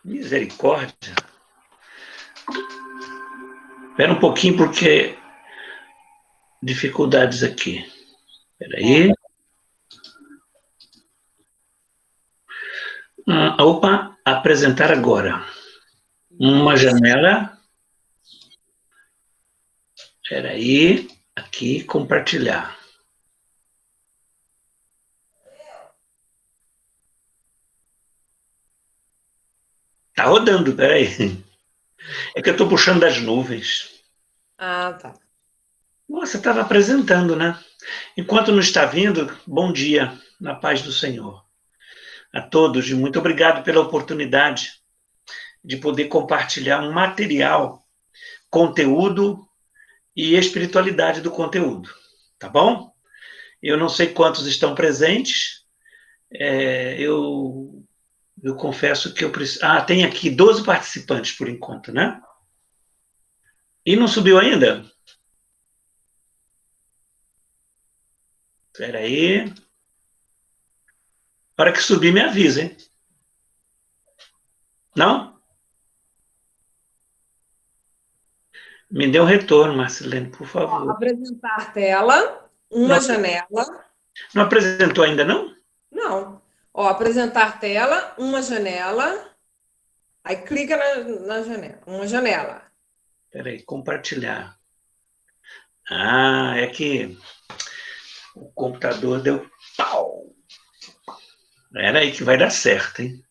Misericórdia. Espera um pouquinho, porque dificuldades aqui. Espera Ó, aí. Opa, apresentar agora. Uma isso. janela. Espera aí. Aqui, compartilhar. Tá rodando, espera aí. É que eu estou puxando das nuvens. Ah, tá. Você estava apresentando, né? Enquanto não está vindo, bom dia, na paz do Senhor. A todos, e muito obrigado pela oportunidade de poder compartilhar um material, conteúdo e espiritualidade do conteúdo. Tá bom? Eu não sei quantos estão presentes. Eu confesso que eu preciso. Ah, tem aqui 12 participantes por enquanto, né? E não subiu ainda? Espera aí. Na hora que subir, me avisa, hein? Não? Me dê um retorno, Marcelene, por Ó, favor. apresentar tela, uma Não, janela. não apresentou ainda, não? Não. Ó, apresentar tela, uma janela. Aí clica na janela. Uma janela. Espera aí, compartilhar. Ah, é que o computador deu pau. Era aí que vai dar certo, hein?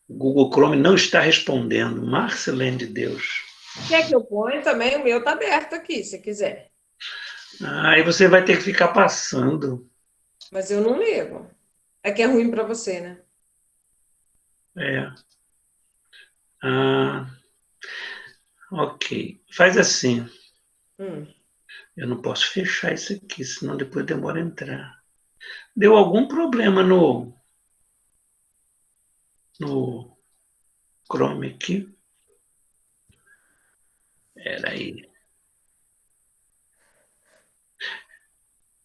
O Google Chrome não está respondendo. Marcelene de Deus. Quer que eu ponha também? O meu tá aberto aqui, se quiser. Aí você vai ter que ficar passando. Mas eu não ligo. É que é ruim para você, né? É. Ah, ok. Faz assim. Hum. Eu não posso fechar isso aqui, senão depois demora a entrar. Deu algum problema no Chrome aqui. Era aí.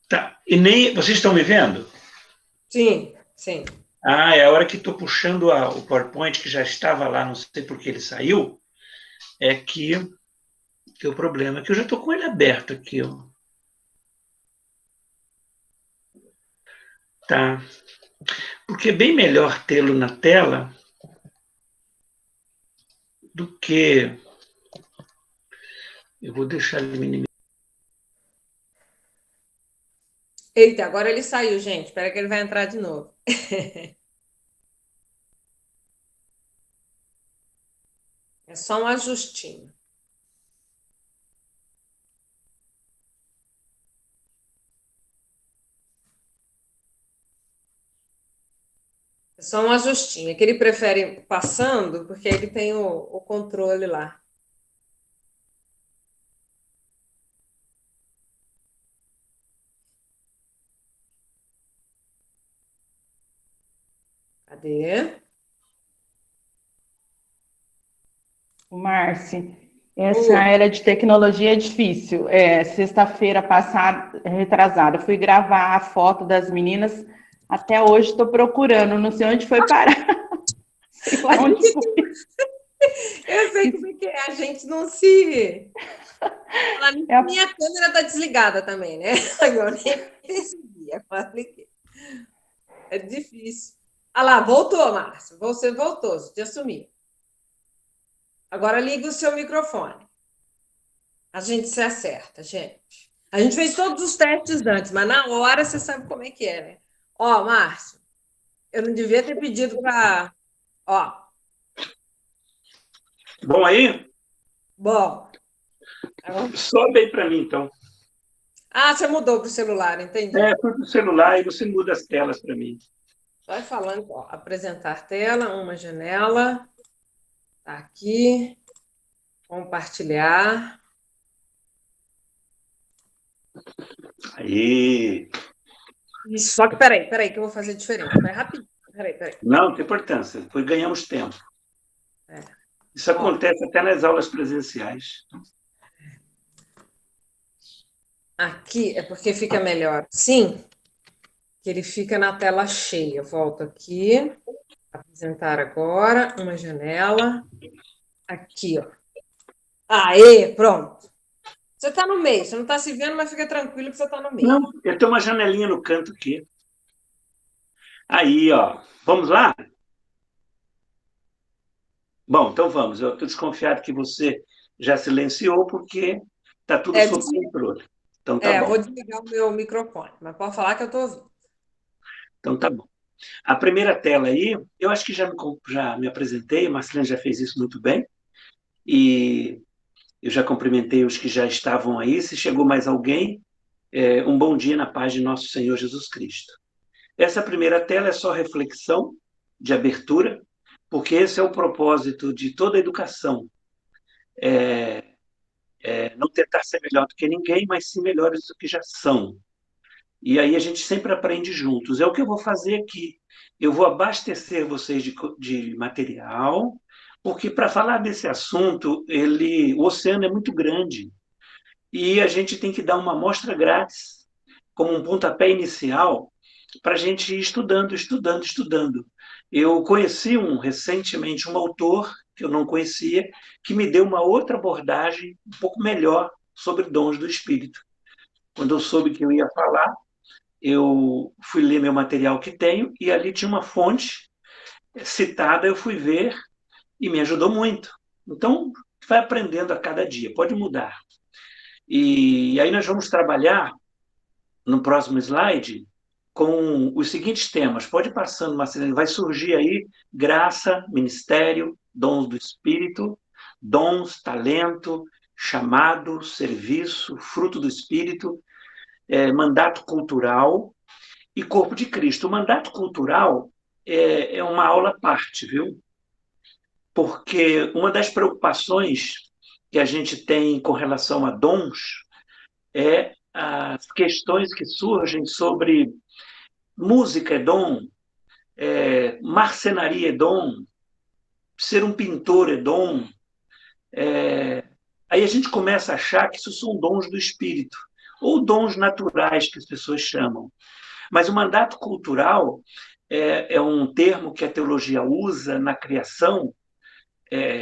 Tá. E nem. Vocês estão me vendo? Sim, sim. Ah, é a hora que estou puxando o PowerPoint, que já estava lá, não sei por que ele saiu, é que o problema é que eu já estou com ele aberto aqui. Ó. Tá. Porque é bem melhor tê-lo na tela do que. Eu vou deixar ele minimizado. Eita, agora ele saiu, gente. Espera que ele vai entrar de novo. É só um ajustinho. É só um ajustinho. É que ele prefere passando, porque ele tem o controle lá. Cadê? Márcia, essa Oi. era de tecnologia é difícil. Sexta-feira passada, retrasada, fui gravar a foto das meninas. Até hoje estou procurando, não sei onde foi parar. Sei lá onde foi. Eu sei como é que é. A gente não se. Falar nisso, É a- minha câmera tá desligada também, né? Eu nem percebi. Agora liguei. É difícil. Ah lá, voltou, Márcio. Você voltou, te assumi. Agora liga o seu microfone. A gente se acerta, gente. A gente fez todos os testes antes, mas na hora você sabe como é que é, né? Ó, Márcio, eu não devia ter pedido para. Ó, Bom aí? bom. Agora... Sobe aí para mim, então. Ah, você mudou para o celular, entendi. Fui para o celular e você muda as telas para mim. Vai falando, ó, apresentar tela, uma janela, tá aqui, compartilhar. Aí. Só que peraí, que eu vou fazer diferente. Vai rapidinho. Peraí. Não, não tem importância. Depois ganhamos tempo. É. Isso Ó, acontece até nas aulas presenciais. aqui é porque fica melhor. Sim, que ele fica na tela cheia. Volto aqui. Apresentar agora uma janela. Aqui, ó. Aê, pronto. Você está no meio, você não está se vendo, mas fica tranquilo que você está no meio. Não, eu tenho uma janelinha no canto aqui. Aí, ó. Vamos lá? Bom, então vamos. Eu estou desconfiado que você já silenciou, porque está tudo sob controle. Então tá bom. Vou desligar o meu microfone, mas pode falar que eu estou ouvindo. Então tá bom. A primeira tela aí, eu acho que já me apresentei, a Marcelene já fez isso muito bem, e eu já cumprimentei os que já estavam aí. Se chegou mais alguém, um bom dia na paz de nosso Senhor Jesus Cristo. Essa primeira tela é só reflexão de abertura, porque esse é o propósito de toda a educação. Não tentar ser melhor do que ninguém, mas sim melhores do que já são. E aí a gente sempre aprende juntos. É o que eu vou fazer aqui. Eu vou abastecer vocês de material, porque para falar desse assunto, o oceano é muito grande e a gente tem que dar uma amostra grátis, como um pontapé inicial, para a gente ir estudando, estudando, estudando. Eu conheci recentemente um autor que eu não conhecia, que me deu uma outra abordagem um pouco melhor sobre dons do Espírito. Quando eu soube que eu ia falar, eu fui ler meu material que tenho e ali tinha uma fonte citada, eu fui ver e me ajudou muito. Então, vai aprendendo a cada dia, pode mudar. E aí nós vamos trabalhar no próximo slide com os seguintes temas. Pode ir passando, Marcelino, vai surgir aí graça, ministério, dons do Espírito, dons, talento, chamado, serviço, fruto do Espírito, mandato cultural e corpo de Cristo. O mandato cultural é uma aula à parte, viu? Porque uma das preocupações que a gente tem com relação a dons é as questões que surgem sobre música é dom, marcenaria é dom, ser um pintor é dom. Aí a gente começa a achar que isso são dons do espírito, ou dons naturais que as pessoas chamam. Mas o mandato cultural é um termo que a teologia usa na criação,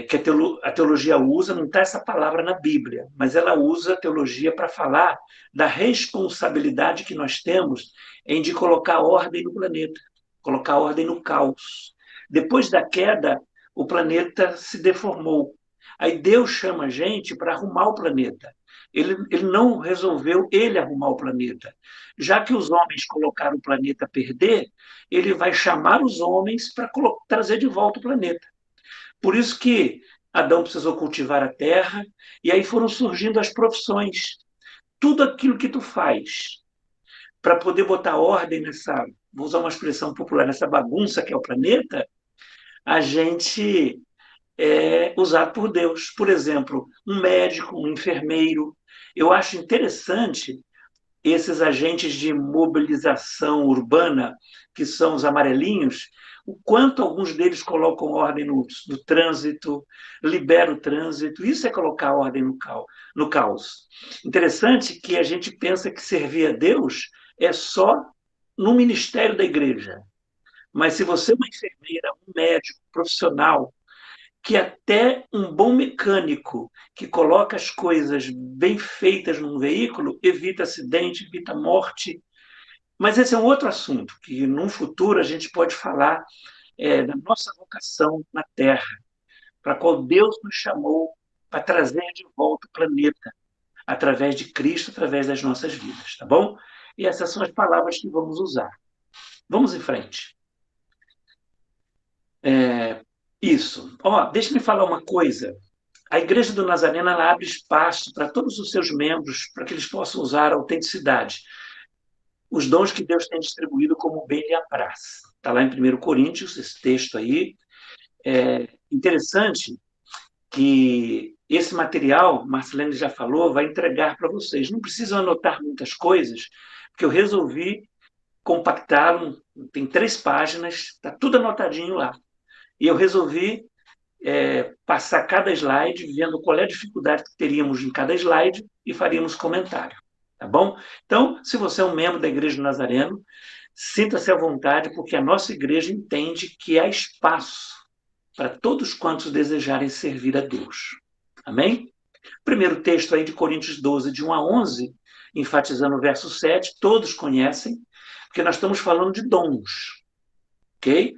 que a teologia usa, não está essa palavra na Bíblia, mas ela usa a teologia para falar da responsabilidade que nós temos em de colocar ordem no planeta, colocar ordem no caos. Depois da queda, o planeta se deformou. Aí Deus chama a gente para arrumar o planeta. Ele não resolveu ele arrumar o planeta. Já que os homens colocaram o planeta a perder, ele vai chamar os homens para trazer de volta o planeta. Por isso que Adão precisou cultivar a terra, e aí foram surgindo as profissões. Tudo aquilo que tu faz para poder botar ordem nessa, vou usar uma expressão popular, nessa bagunça que é o planeta, a gente é usado por Deus. Por exemplo, um médico, um enfermeiro. Eu acho interessante esses agentes de mobilização urbana, que são os amarelinhos, o quanto alguns deles colocam ordem no trânsito, liberam o trânsito. Isso é colocar ordem no caos. Interessante que a gente pensa que servir a Deus é só no ministério da igreja. Mas se você é uma enfermeira, um médico, profissional, que até um bom mecânico que coloca as coisas bem feitas num veículo evita acidente, evita morte. Mas esse é um outro assunto, que num futuro a gente pode falar da nossa vocação na Terra, para a qual Deus nos chamou para trazer de volta o planeta, através de Cristo, através das nossas vidas, tá bom? E essas são as palavras que vamos usar. Vamos em frente. Isso. Deixa-me falar uma coisa. A Igreja do Nazareno ela abre espaço para todos os seus membros, para que eles possam usar a autenticidade, os dons que Deus tem distribuído como bem lhe apraz. Está lá em 1 Coríntios, esse texto aí. É interessante que esse material, Marcelene já falou, vai entregar para vocês. Não precisam anotar muitas coisas, porque eu resolvi compactá-lo. Tem 3 páginas, está tudo anotadinho lá. E eu resolvi passar cada slide, vendo qual é a dificuldade que teríamos em cada slide e faríamos comentário, tá bom? Então, se você é um membro da Igreja do Nazareno, Sinta-se à vontade, porque a nossa igreja entende que há espaço para todos quantos desejarem servir a Deus. Amém? Primeiro texto aí de Coríntios 12, de 1 a 11, enfatizando o verso 7, todos conhecem, porque nós estamos falando de dons, ok?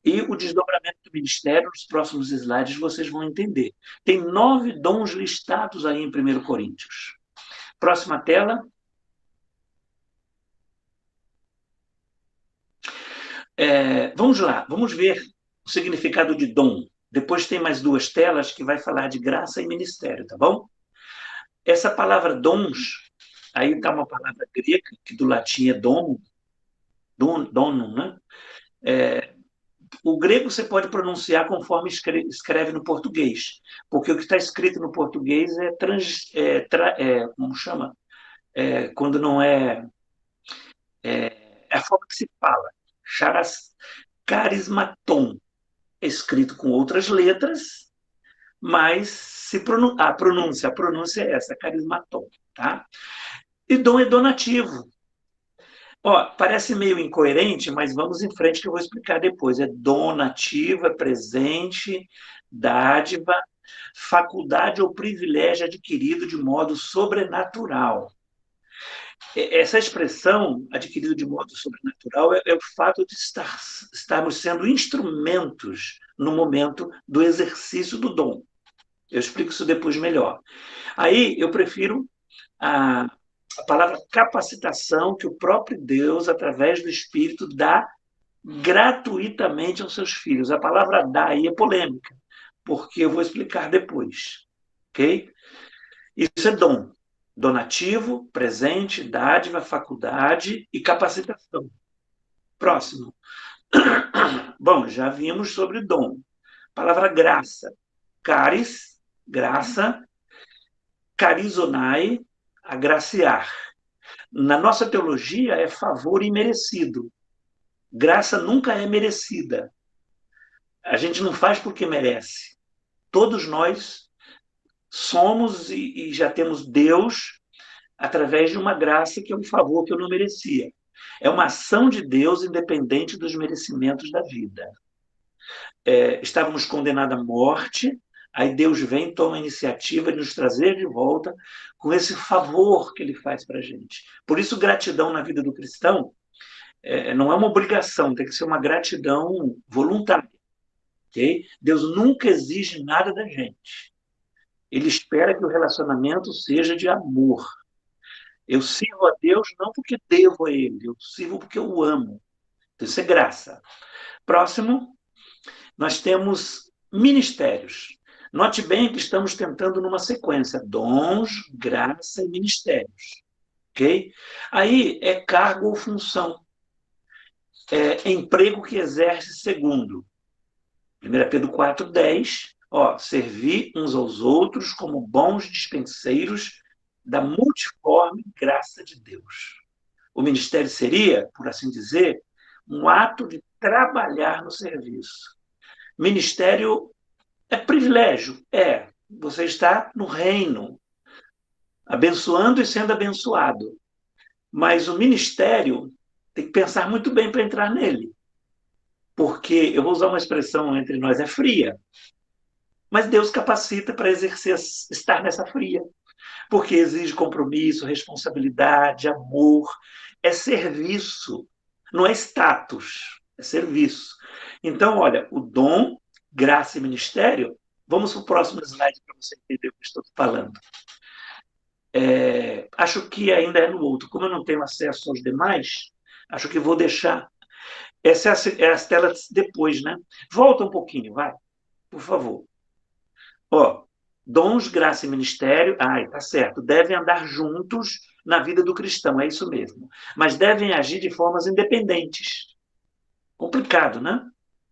E o desdobramento do ministério, nos próximos slides vocês vão entender. Tem 9 dons listados aí em 1 Coríntios. Próxima tela. Vamos lá, vamos ver o significado de dom. Depois tem mais 2 telas que vai falar de graça e ministério, tá bom? Essa palavra dons, aí está uma palavra grega, que do latim é donum, né? O grego você pode pronunciar conforme escreve no português, porque o que está escrito no português como chama? Quando não é a forma que se fala. Charismaton, escrito com outras letras, mas a pronúncia é essa, carismaton, tá? E dom é donativo. Parece meio incoerente, mas vamos em frente que eu vou explicar depois. É donativo, é presente, dádiva, faculdade ou privilégio adquirido de modo sobrenatural. Essa expressão, adquirido de modo sobrenatural, é o fato de estarmos sendo instrumentos no momento do exercício do dom. Eu explico isso depois melhor. Aí eu prefiro a palavra capacitação, que o próprio Deus, através do Espírito, dá gratuitamente aos seus filhos. A palavra dá aí é polêmica, porque eu vou explicar depois. Ok? Isso é dom. Donativo, presente, dádiva, faculdade e capacitação. Próximo. Bom, já vimos sobre dom. Palavra graça. Caris, graça. Carizonai, agraciar. Na nossa teologia é favor imerecido. Graça nunca é merecida. A gente não faz porque merece. Todos nós somos e já temos Deus através de uma graça que é um favor que eu não merecia. É uma ação de Deus independente dos merecimentos da vida. Estávamos condenados à morte, aí Deus vem, toma a iniciativa de nos trazer de volta com esse favor que ele faz para a gente. Por isso, gratidão na vida do cristão não é uma obrigação, tem que ser uma gratidão voluntária. Okay? Deus nunca exige nada da gente. Ele espera que o relacionamento seja de amor. Eu sirvo a Deus não porque devo a Ele, eu sirvo porque eu o amo. Então, isso é graça. Próximo, nós temos ministérios. Note bem que estamos tentando numa sequência: dons, graça e ministérios. Ok? Aí é cargo ou função. É emprego que exerce segundo. 1 Pedro 4,10. Servir uns aos outros como bons dispenseiros da multiforme graça de Deus. O ministério seria, por assim dizer, um ato de trabalhar no serviço. Ministério é privilégio. Você está no reino, abençoando e sendo abençoado. Mas o ministério tem que pensar muito bem para entrar nele. Porque, eu vou usar uma expressão entre nós, é fria. Mas Deus capacita para exercer, estar nessa fria. Porque exige compromisso, responsabilidade, amor. É serviço. Não é status, é serviço. Então, olha, o dom, graça e ministério, vamos para o próximo slide para você entender o que estou falando. Acho que ainda é no outro. Como eu não tenho acesso aos demais, acho que vou deixar. Essa é as telas depois, né? Volta um pouquinho, vai, por favor. Dons, graça e ministério, tá certo, devem andar juntos na vida do cristão, é isso mesmo. Mas devem agir de formas independentes. Complicado, né?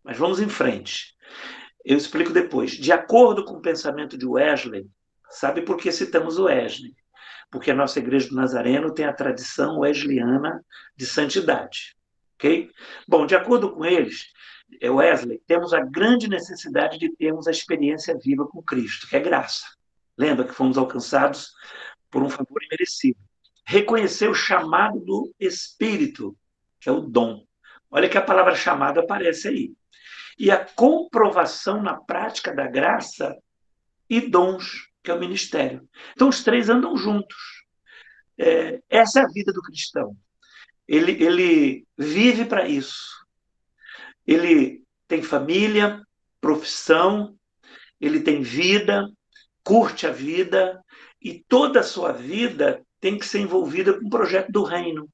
Mas vamos em frente. Eu explico depois. De acordo com o pensamento de Wesley, sabe por que citamos o Wesley? Porque a nossa Igreja do Nazareno tem a tradição wesleyana de santidade. Ok? Bom, de acordo com eles, Wesley, temos a grande necessidade de termos a experiência viva com Cristo, que é graça. Lembra que fomos alcançados por um favor imerecido. Reconhecer o chamado do Espírito, que é o dom. Olha que a palavra chamado aparece aí. E a comprovação na prática da graça e dons, que é o ministério. Então, os três andam juntos. Essa é a vida do cristão. Ele vive para isso. Ele tem família, profissão, ele tem vida, curte a vida, e toda a sua vida tem que ser envolvida com o projeto do reino.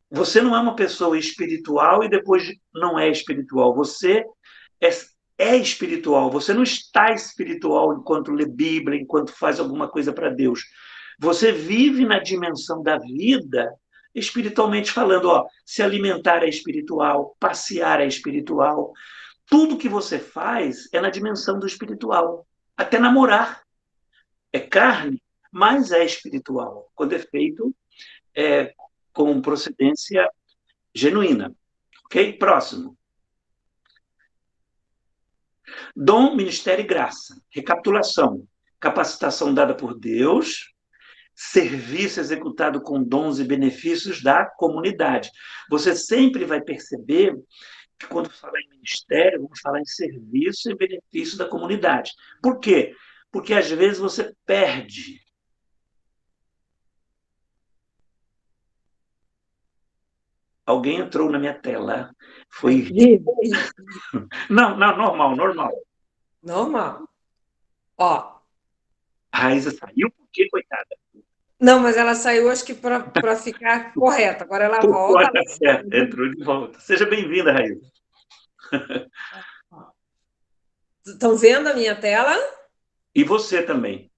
Você não é uma pessoa espiritual e depois não é espiritual. Você é, é espiritual. Você não está espiritual enquanto lê Bíblia, enquanto faz alguma coisa para Deus. Você vive na dimensão da vida, espiritualmente falando. Ó, se alimentar é espiritual, passear é espiritual. Tudo que você faz é na dimensão do espiritual. Até namorar é carne, mas é espiritual, quando é feito com procedência genuína. Ok? Próximo. Dom, ministério e graça. Recapitulação. Capacitação dada por Deus, serviço executado com dons e benefícios da comunidade. Você sempre vai perceber que quando falar em ministério, vamos falar em serviço e benefício da comunidade. Por quê? Porque às vezes você perde. Alguém entrou na minha tela. Foi. Não, normal, normal. Normal. Ó. A Raíssa saiu por quê, coitada? Não, mas ela saiu, acho que para ficar correta. Agora ela volta. Tá certo, entrou de volta. Seja bem-vinda, Raíssa. Estão vendo a minha tela? E você também.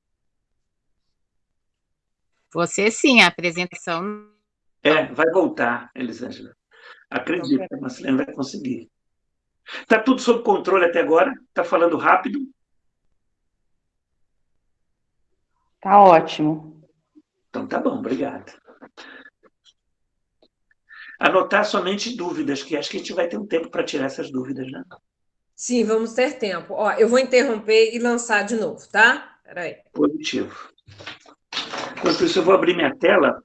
Você sim, a apresentação. Vai voltar, Elisângela. Acredito que a Marcelene vai conseguir. Está tudo sob controle até agora? Está falando rápido? Tá ótimo. Então tá bom, obrigado. Anotar somente dúvidas, que acho que a gente vai ter um tempo para tirar essas dúvidas, né? Sim, vamos ter tempo. Ó, eu vou interromper e lançar de novo, tá? Peraí. Positivo. Enquanto isso, eu vou abrir minha tela,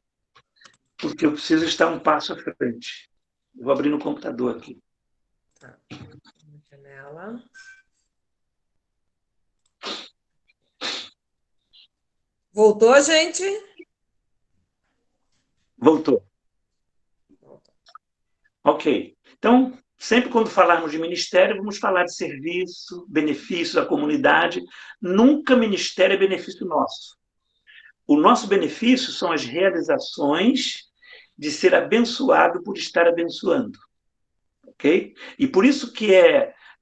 porque eu preciso estar um passo à frente. Eu vou abrir no computador aqui. Tá. Janela. Voltou, gente? Voltou. Ok. Então, sempre quando falarmos de ministério, vamos falar de serviço, benefício da comunidade. Nunca ministério é benefício nosso. O nosso benefício são as realizações de ser abençoado por estar abençoando. Ok? E por isso que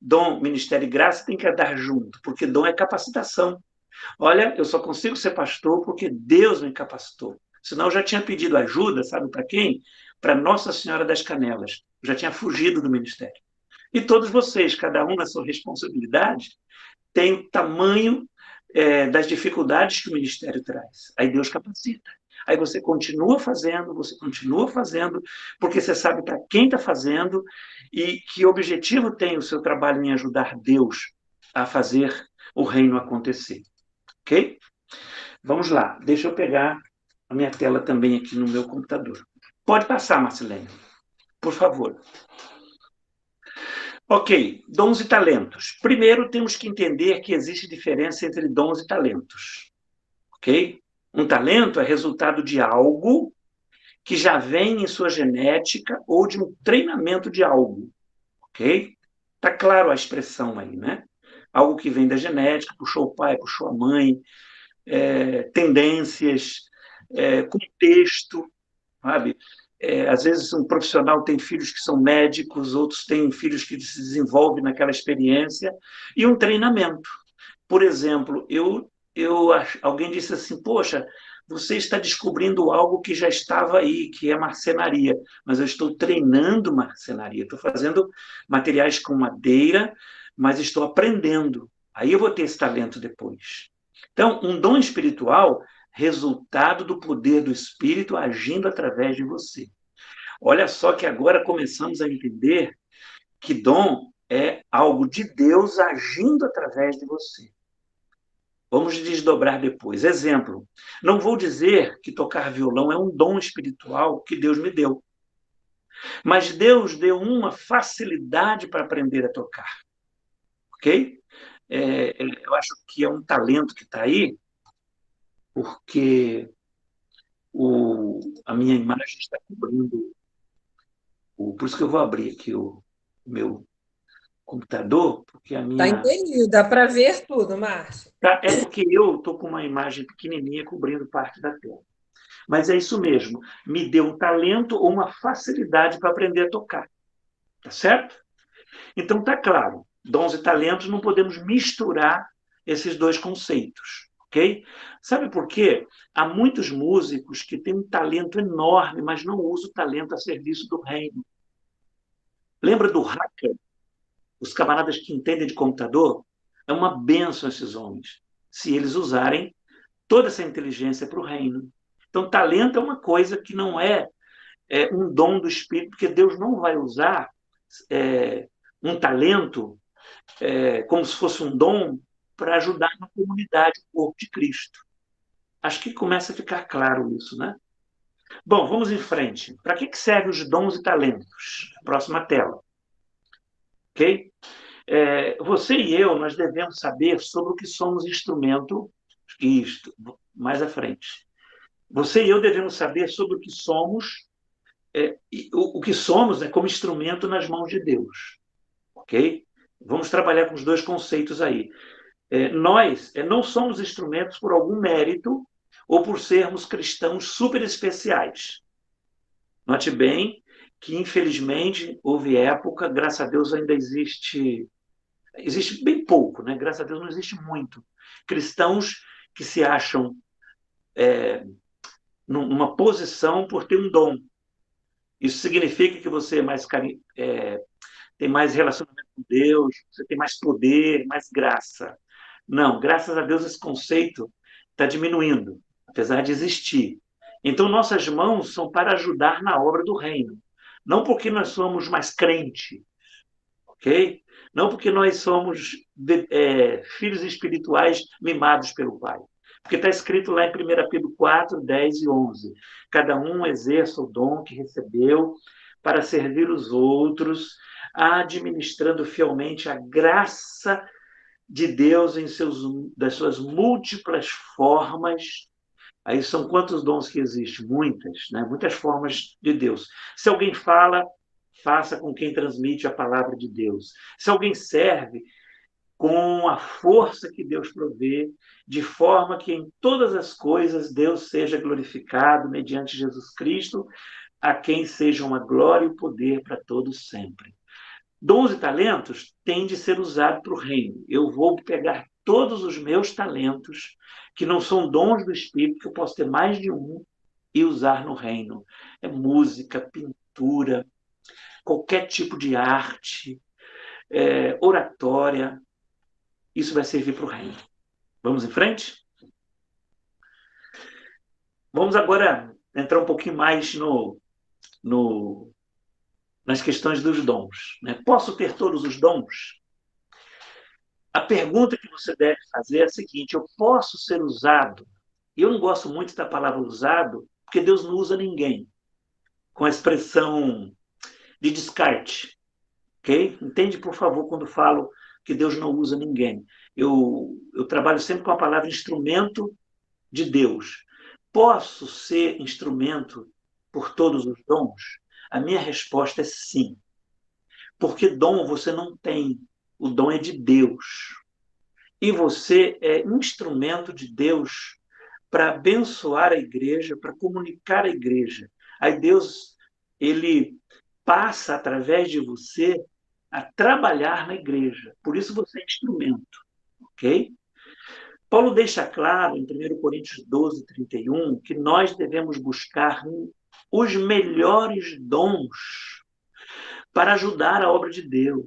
dom, ministério e graça tem que andar junto, porque dom é capacitação. Olha, eu só consigo ser pastor porque Deus me capacitou. Senão eu já tinha pedido ajuda, sabe para quem? Para Nossa Senhora das Canelas. Eu já tinha fugido do ministério. E todos vocês, cada um na sua responsabilidade, tem o tamanho das dificuldades que o ministério traz. Aí Deus capacita. Aí você continua fazendo, porque você sabe para quem está fazendo e que objetivo tem o seu trabalho em ajudar Deus a fazer o reino acontecer. Ok? Vamos lá. Deixa eu pegar a minha tela também aqui no meu computador. Pode passar, Marcelene, por favor. Ok, dons e talentos. Primeiro, temos que entender que existe diferença entre dons e talentos. Ok? Um talento é resultado de algo que já vem em sua genética ou de um treinamento de algo. Ok? Tá claro a expressão aí, né? Algo que vem da genética, puxou o pai, puxou a mãe, tendências, contexto, sabe? Às vezes um profissional tem filhos que são médicos, outros têm filhos que se desenvolvem naquela experiência, e um treinamento. Por exemplo, alguém disse assim, poxa, você está descobrindo algo que já estava aí, que é marcenaria, mas eu estou treinando marcenaria, estou fazendo materiais com madeira, mas estou aprendendo. Aí eu vou ter esse talento depois. Então, um dom espiritual, resultado do poder do Espírito agindo através de você. Olha só que agora começamos a entender que dom é algo de Deus agindo através de você. Vamos desdobrar depois. Exemplo, não vou dizer que tocar violão é um dom espiritual que Deus me deu. Mas Deus deu uma facilidade para aprender a tocar, ok? Eu acho que é um talento que está aí, porque a minha imagem está cobrindo. Por isso que eu vou abrir aqui o meu computador, porque a Tá minha. entendido, dá para ver tudo, Márcio. É porque eu estou com uma imagem pequenininha cobrindo parte da tela. Mas é isso mesmo. Me deu um talento ou uma facilidade para aprender a tocar. Tá certo? Então, tá claro. Dons e talentos não podemos misturar esses dois conceitos. Ok? Sabe por quê? Há muitos músicos que têm um talento enorme, mas não usam o talento a serviço do reino. Lembra do hacker? Os camaradas que entendem de computador? É uma bênção esses homens, se eles usarem toda essa inteligência para o reino. Então, talento é uma coisa que não é um dom do Espírito, porque Deus não vai usar um talento como se fosse um dom para ajudar na comunidade, o corpo de Cristo. Acho que começa a ficar claro isso, né? Bom, vamos em frente. Para que servem os dons e talentos? Próxima tela. Ok? Você e eu, nós devemos saber sobre o que somos instrumento. Isto, mais à frente. Você e eu devemos saber sobre o que somos, o que somos como instrumento nas mãos de Deus. Ok? Vamos trabalhar com os dois conceitos aí. Nós não somos instrumentos por algum mérito ou por sermos cristãos super especiais. Note bem que, infelizmente, houve época, graças a Deus ainda existe bem pouco, né? Graças a Deus não existe muito. Cristãos que se acham numa posição por ter um dom. Isso significa que você tem mais relacionamento com Deus, você tem mais poder, mais graça. Não, graças a Deus esse conceito está diminuindo, apesar de existir. Então, nossas mãos são para ajudar na obra do reino. Não porque nós somos mais crente, ok? Não porque nós somos filhos espirituais mimados pelo Pai. Porque está escrito lá em 1 Pedro 4, 10 e 11. Cada um exerça o dom que recebeu para servir os outros, administrando fielmente a graça de Deus das suas múltiplas formas. Aí são quantos dons que existem? Muitas, né? Muitas formas de Deus. Se alguém fala, faça com quem transmite a palavra de Deus. Se alguém serve, com a força que Deus provê, de forma que em todas as coisas Deus seja glorificado mediante Jesus Cristo, a quem sejam a glória e o poder para todos sempre. Dons e talentos têm de ser usados para o reino. Eu vou pegar todos os meus talentos, que não são dons do Espírito, que eu posso ter mais de um, e usar no reino. É música, pintura, qualquer tipo de arte, oratória. Isso vai servir para o reino. Vamos em frente? Vamos agora entrar um pouquinho mais nas questões dos dons. Né? Posso ter todos os dons? A pergunta que você deve fazer é a seguinte: eu posso ser usado? Eu não gosto muito da palavra usado, porque Deus não usa ninguém, com a expressão de descarte. Ok? Entende, por favor, quando falo que Deus não usa ninguém. Eu trabalho sempre com a palavra instrumento de Deus. Posso ser instrumento por todos os dons? A minha resposta é sim. Porque dom você não tem. O dom é de Deus. E você é instrumento de Deus para abençoar a igreja, para comunicar a igreja. Aí Deus, ele passa através de você a trabalhar na igreja. Por isso você é instrumento, ok? Paulo deixa claro em 1 Coríntios 12, 31, que nós devemos buscar os melhores dons para ajudar a obra de Deus.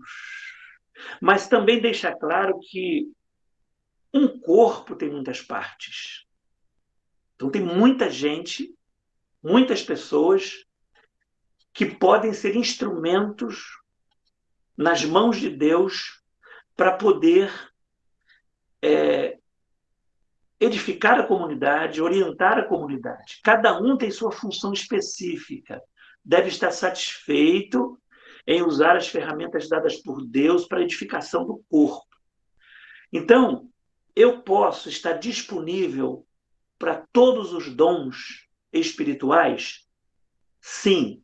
Mas também deixa claro que um corpo tem muitas partes. Então, tem muita gente, muitas pessoas que podem ser instrumentos nas mãos de Deus para poder edificar a comunidade, orientar a comunidade. Cada um tem sua função específica. deve estar satisfeito em usar as ferramentas dadas por Deus para a edificação do corpo. Então, eu posso estar disponível para todos os dons espirituais? Sim.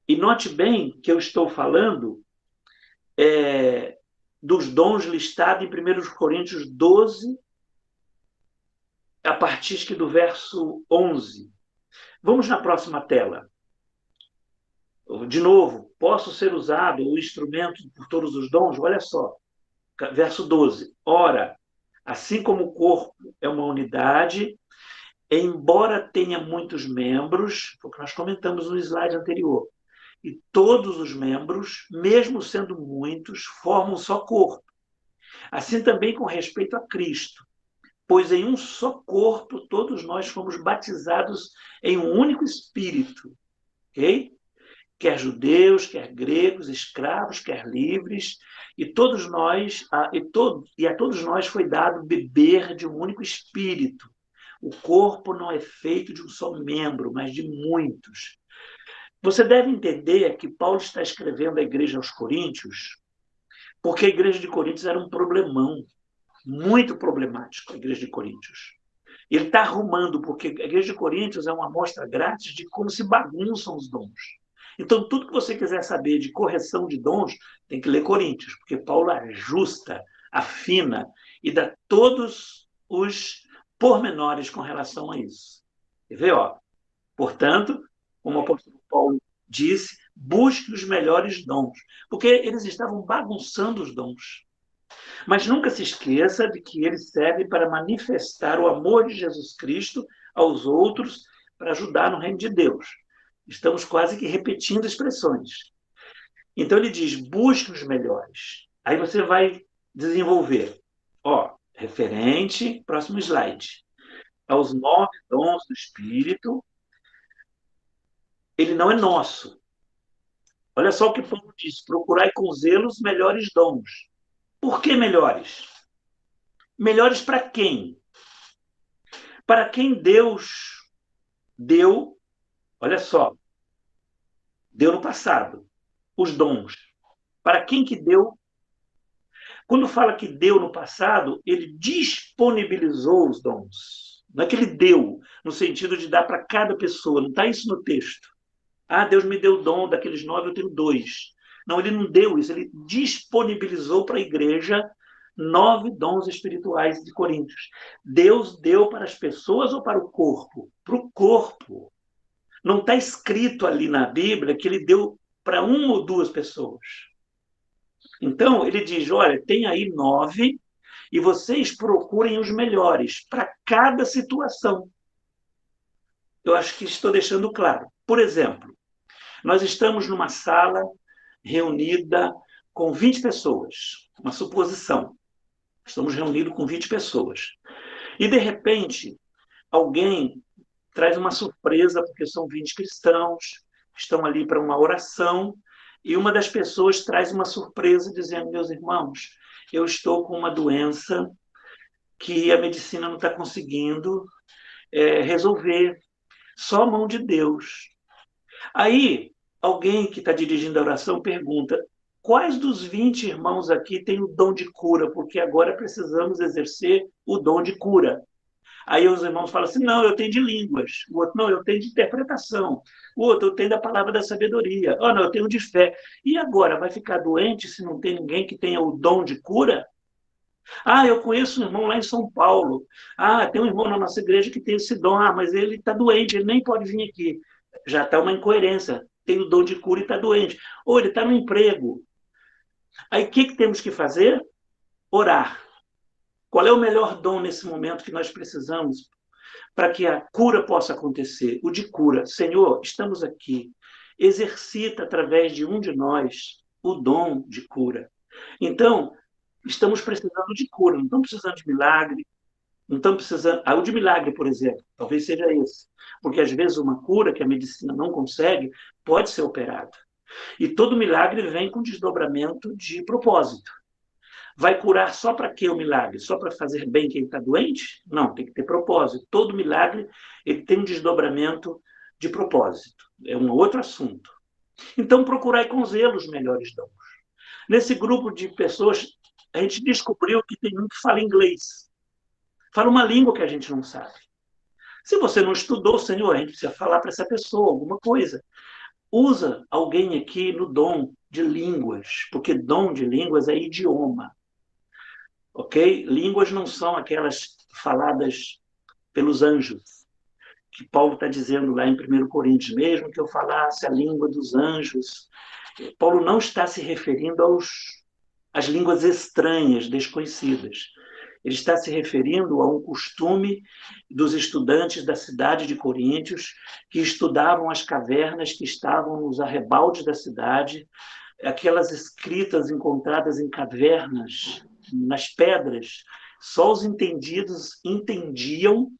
E note bem que eu estou falando dos dons listados em 1 Coríntios 12, a partir do verso 11. Vamos na próxima tela. De novo, posso ser usado o instrumento por todos os dons? Olha só, verso 12. Ora, assim como o corpo é uma unidade, embora tenha muitos membros, foi o que nós comentamos no slide anterior, e todos os membros, mesmo sendo muitos, formam um só corpo. Assim também com respeito a Cristo, pois em um só corpo todos nós fomos batizados em um único Espírito, ok? Quer judeus, quer gregos, escravos, quer livres, e a todos nós foi dado beber de um único Espírito. O corpo não é feito de um só membro, mas de muitos. Você deve entender que Paulo está escrevendo à igreja aos Coríntios, porque a igreja de Coríntios era um problemão, muito problemático, a igreja de Coríntios. Ele está arrumando, porque a igreja de Coríntios é uma amostra grátis de como se bagunçam os dons. Então, tudo que você quiser saber de correção de dons, tem que ler Coríntios, porque Paulo ajusta, afina e dá todos os pormenores com relação a isso. Quer ver? Portanto, como o apóstolo Paulo disse, busque os melhores dons, porque eles estavam bagunçando os dons. Mas nunca se esqueça de que eles servem para manifestar o amor de Jesus Cristo aos outros, para ajudar no reino de Deus. Estamos quase que repetindo expressões. Então ele diz, busque os melhores. Aí você vai desenvolver. Referente, próximo slide. Aos 9 dons do Espírito, ele não é nosso. Olha só o que Paulo diz, procurai com zelo os melhores dons. Por que melhores? Melhores para quem? Para quem Deus deu, olha só, deu no passado, os dons. Para quem que deu? Quando fala que deu no passado, ele disponibilizou os dons. Não é que ele deu, no sentido de dar para cada pessoa, não está isso no texto. Deus me deu o dom, daqueles 9 eu tenho 2. Não, ele não deu isso, ele disponibilizou para a igreja 9 dons espirituais de Coríntios. Deus deu para as pessoas ou para o corpo? Para o corpo. Não está escrito ali na Bíblia que ele deu para 1 ou 2 pessoas. Então, ele diz, olha, tem aí 9 e vocês procurem os melhores para cada situação. Eu acho que estou deixando claro. Por exemplo, nós estamos numa sala reunida com 20 pessoas, uma suposição. Estamos reunidos com 20 pessoas. E, de repente, alguém traz uma surpresa, porque são 20 cristãos, estão ali para uma oração, e uma das pessoas traz uma surpresa dizendo, meus irmãos, eu estou com uma doença que a medicina não está conseguindo resolver, só a mão de Deus. Aí, alguém que está dirigindo a oração pergunta, quais dos 20 irmãos aqui têm o dom de cura? Porque agora precisamos exercer o dom de cura. Aí os irmãos falam assim, não, eu tenho de línguas. O outro, não, eu tenho de interpretação. O outro, eu tenho da palavra da sabedoria. Não, eu tenho de fé. E agora, vai ficar doente se não tem ninguém que tenha o dom de cura? Eu conheço um irmão lá em São Paulo. Tem um irmão na nossa igreja que tem esse dom. Mas ele está doente, ele nem pode vir aqui. Já está uma incoerência. Tem o dom de cura e está doente. Ou ele está no emprego. Aí o que temos que fazer? Orar. Qual é o melhor dom nesse momento que nós precisamos para que a cura possa acontecer? O de cura. Senhor, estamos aqui. Exercita através de um de nós o dom de cura. Então, estamos precisando de cura, não estamos precisando de milagre, não estamos precisando... o de milagre, por exemplo, talvez seja esse. Porque, às vezes, uma cura que a medicina não consegue pode ser operada. E todo milagre vem com desdobramento de propósito. Vai curar só para quê o milagre? Só para fazer bem quem está doente? Não, tem que ter propósito. Todo milagre ele tem um desdobramento de propósito. é um outro assunto. Então, procurai com zelo os melhores dons. Nesse grupo de pessoas, a gente descobriu que tem um que fala inglês. Fala uma língua que a gente não sabe. Se você não estudou, Senhor, a gente precisa falar para essa pessoa alguma coisa. Usa alguém aqui no dom de línguas, porque dom de línguas é idioma. Ok? Línguas não são aquelas faladas pelos anjos, que Paulo está dizendo lá em 1 Coríntios, mesmo que eu falasse a língua dos anjos. Paulo não está se referindo às línguas estranhas, desconhecidas. Ele está se referindo a um costume dos estudantes da cidade de Coríntios que estudavam as cavernas que estavam nos arrebaldes da cidade, aquelas escritas encontradas em cavernas, nas pedras. Só os entendidos entendiam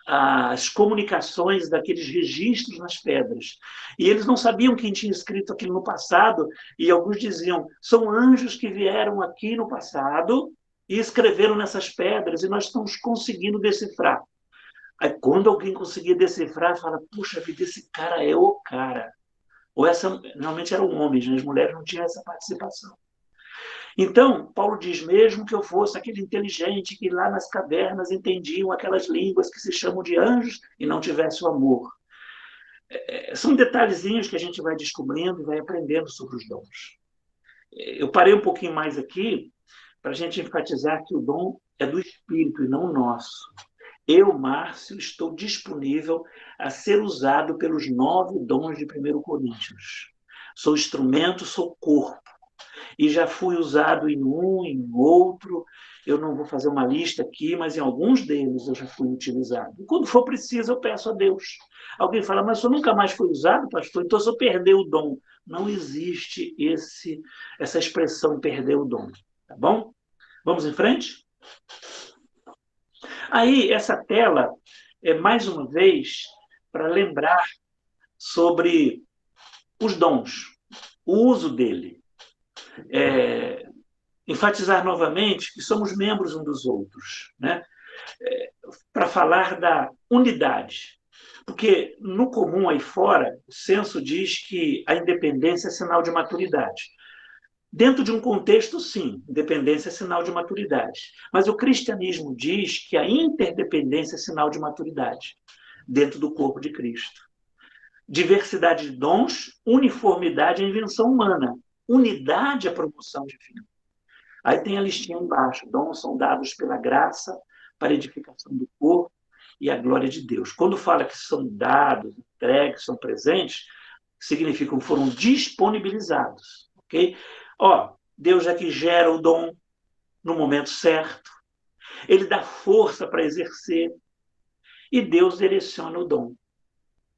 as comunicações daqueles registros nas pedras. E eles não sabiam quem tinha escrito aquilo no passado, e alguns diziam, são anjos que vieram aqui no passado e escreveram nessas pedras, e nós estamos conseguindo decifrar. Aí, quando alguém conseguia decifrar, fala, puxa vida, esse cara é o cara. Ou normalmente eram homens, né? As mulheres não tinham essa participação. Então, Paulo diz, mesmo que eu fosse aquele inteligente que lá nas cavernas entendiam aquelas línguas que se chamam de anjos e não tivesse o amor. São detalhezinhos que a gente vai descobrindo e vai aprendendo sobre os dons. Eu parei um pouquinho mais aqui para a gente enfatizar que o dom é do Espírito e não nosso. Eu, Márcio, estou disponível a ser usado pelos 9 dons de 1 Coríntios. Sou instrumento, sou corpo. E já fui usado em um, em outro. Eu não vou fazer uma lista aqui, mas em alguns deles eu já fui utilizado. E quando for preciso, eu peço a Deus. Alguém fala, mas eu nunca mais fui usado, pastor, então se eu perder o dom. Não existe essa expressão perder o dom. Tá bom? Vamos em frente? Aí, essa tela é mais uma vez para lembrar sobre os dons, o uso dele. Enfatizar novamente que somos membros uns dos outros, né? Para falar da unidade. Porque, no comum aí fora, o censo diz que a independência é sinal de maturidade. Dentro de um contexto, sim, independência é sinal de maturidade. Mas o cristianismo diz que a interdependência é sinal de maturidade, dentro do corpo de Cristo. Diversidade de dons, uniformidade é invenção humana. Unidade é promoção divina. Aí tem a listinha embaixo. Dons são dados pela graça para a edificação do corpo e a glória de Deus. Quando fala que são dados, entregues, são presentes, significam que foram disponibilizados. Ok? Deus é que gera o dom no momento certo. Ele dá força para exercer. E Deus direciona o dom.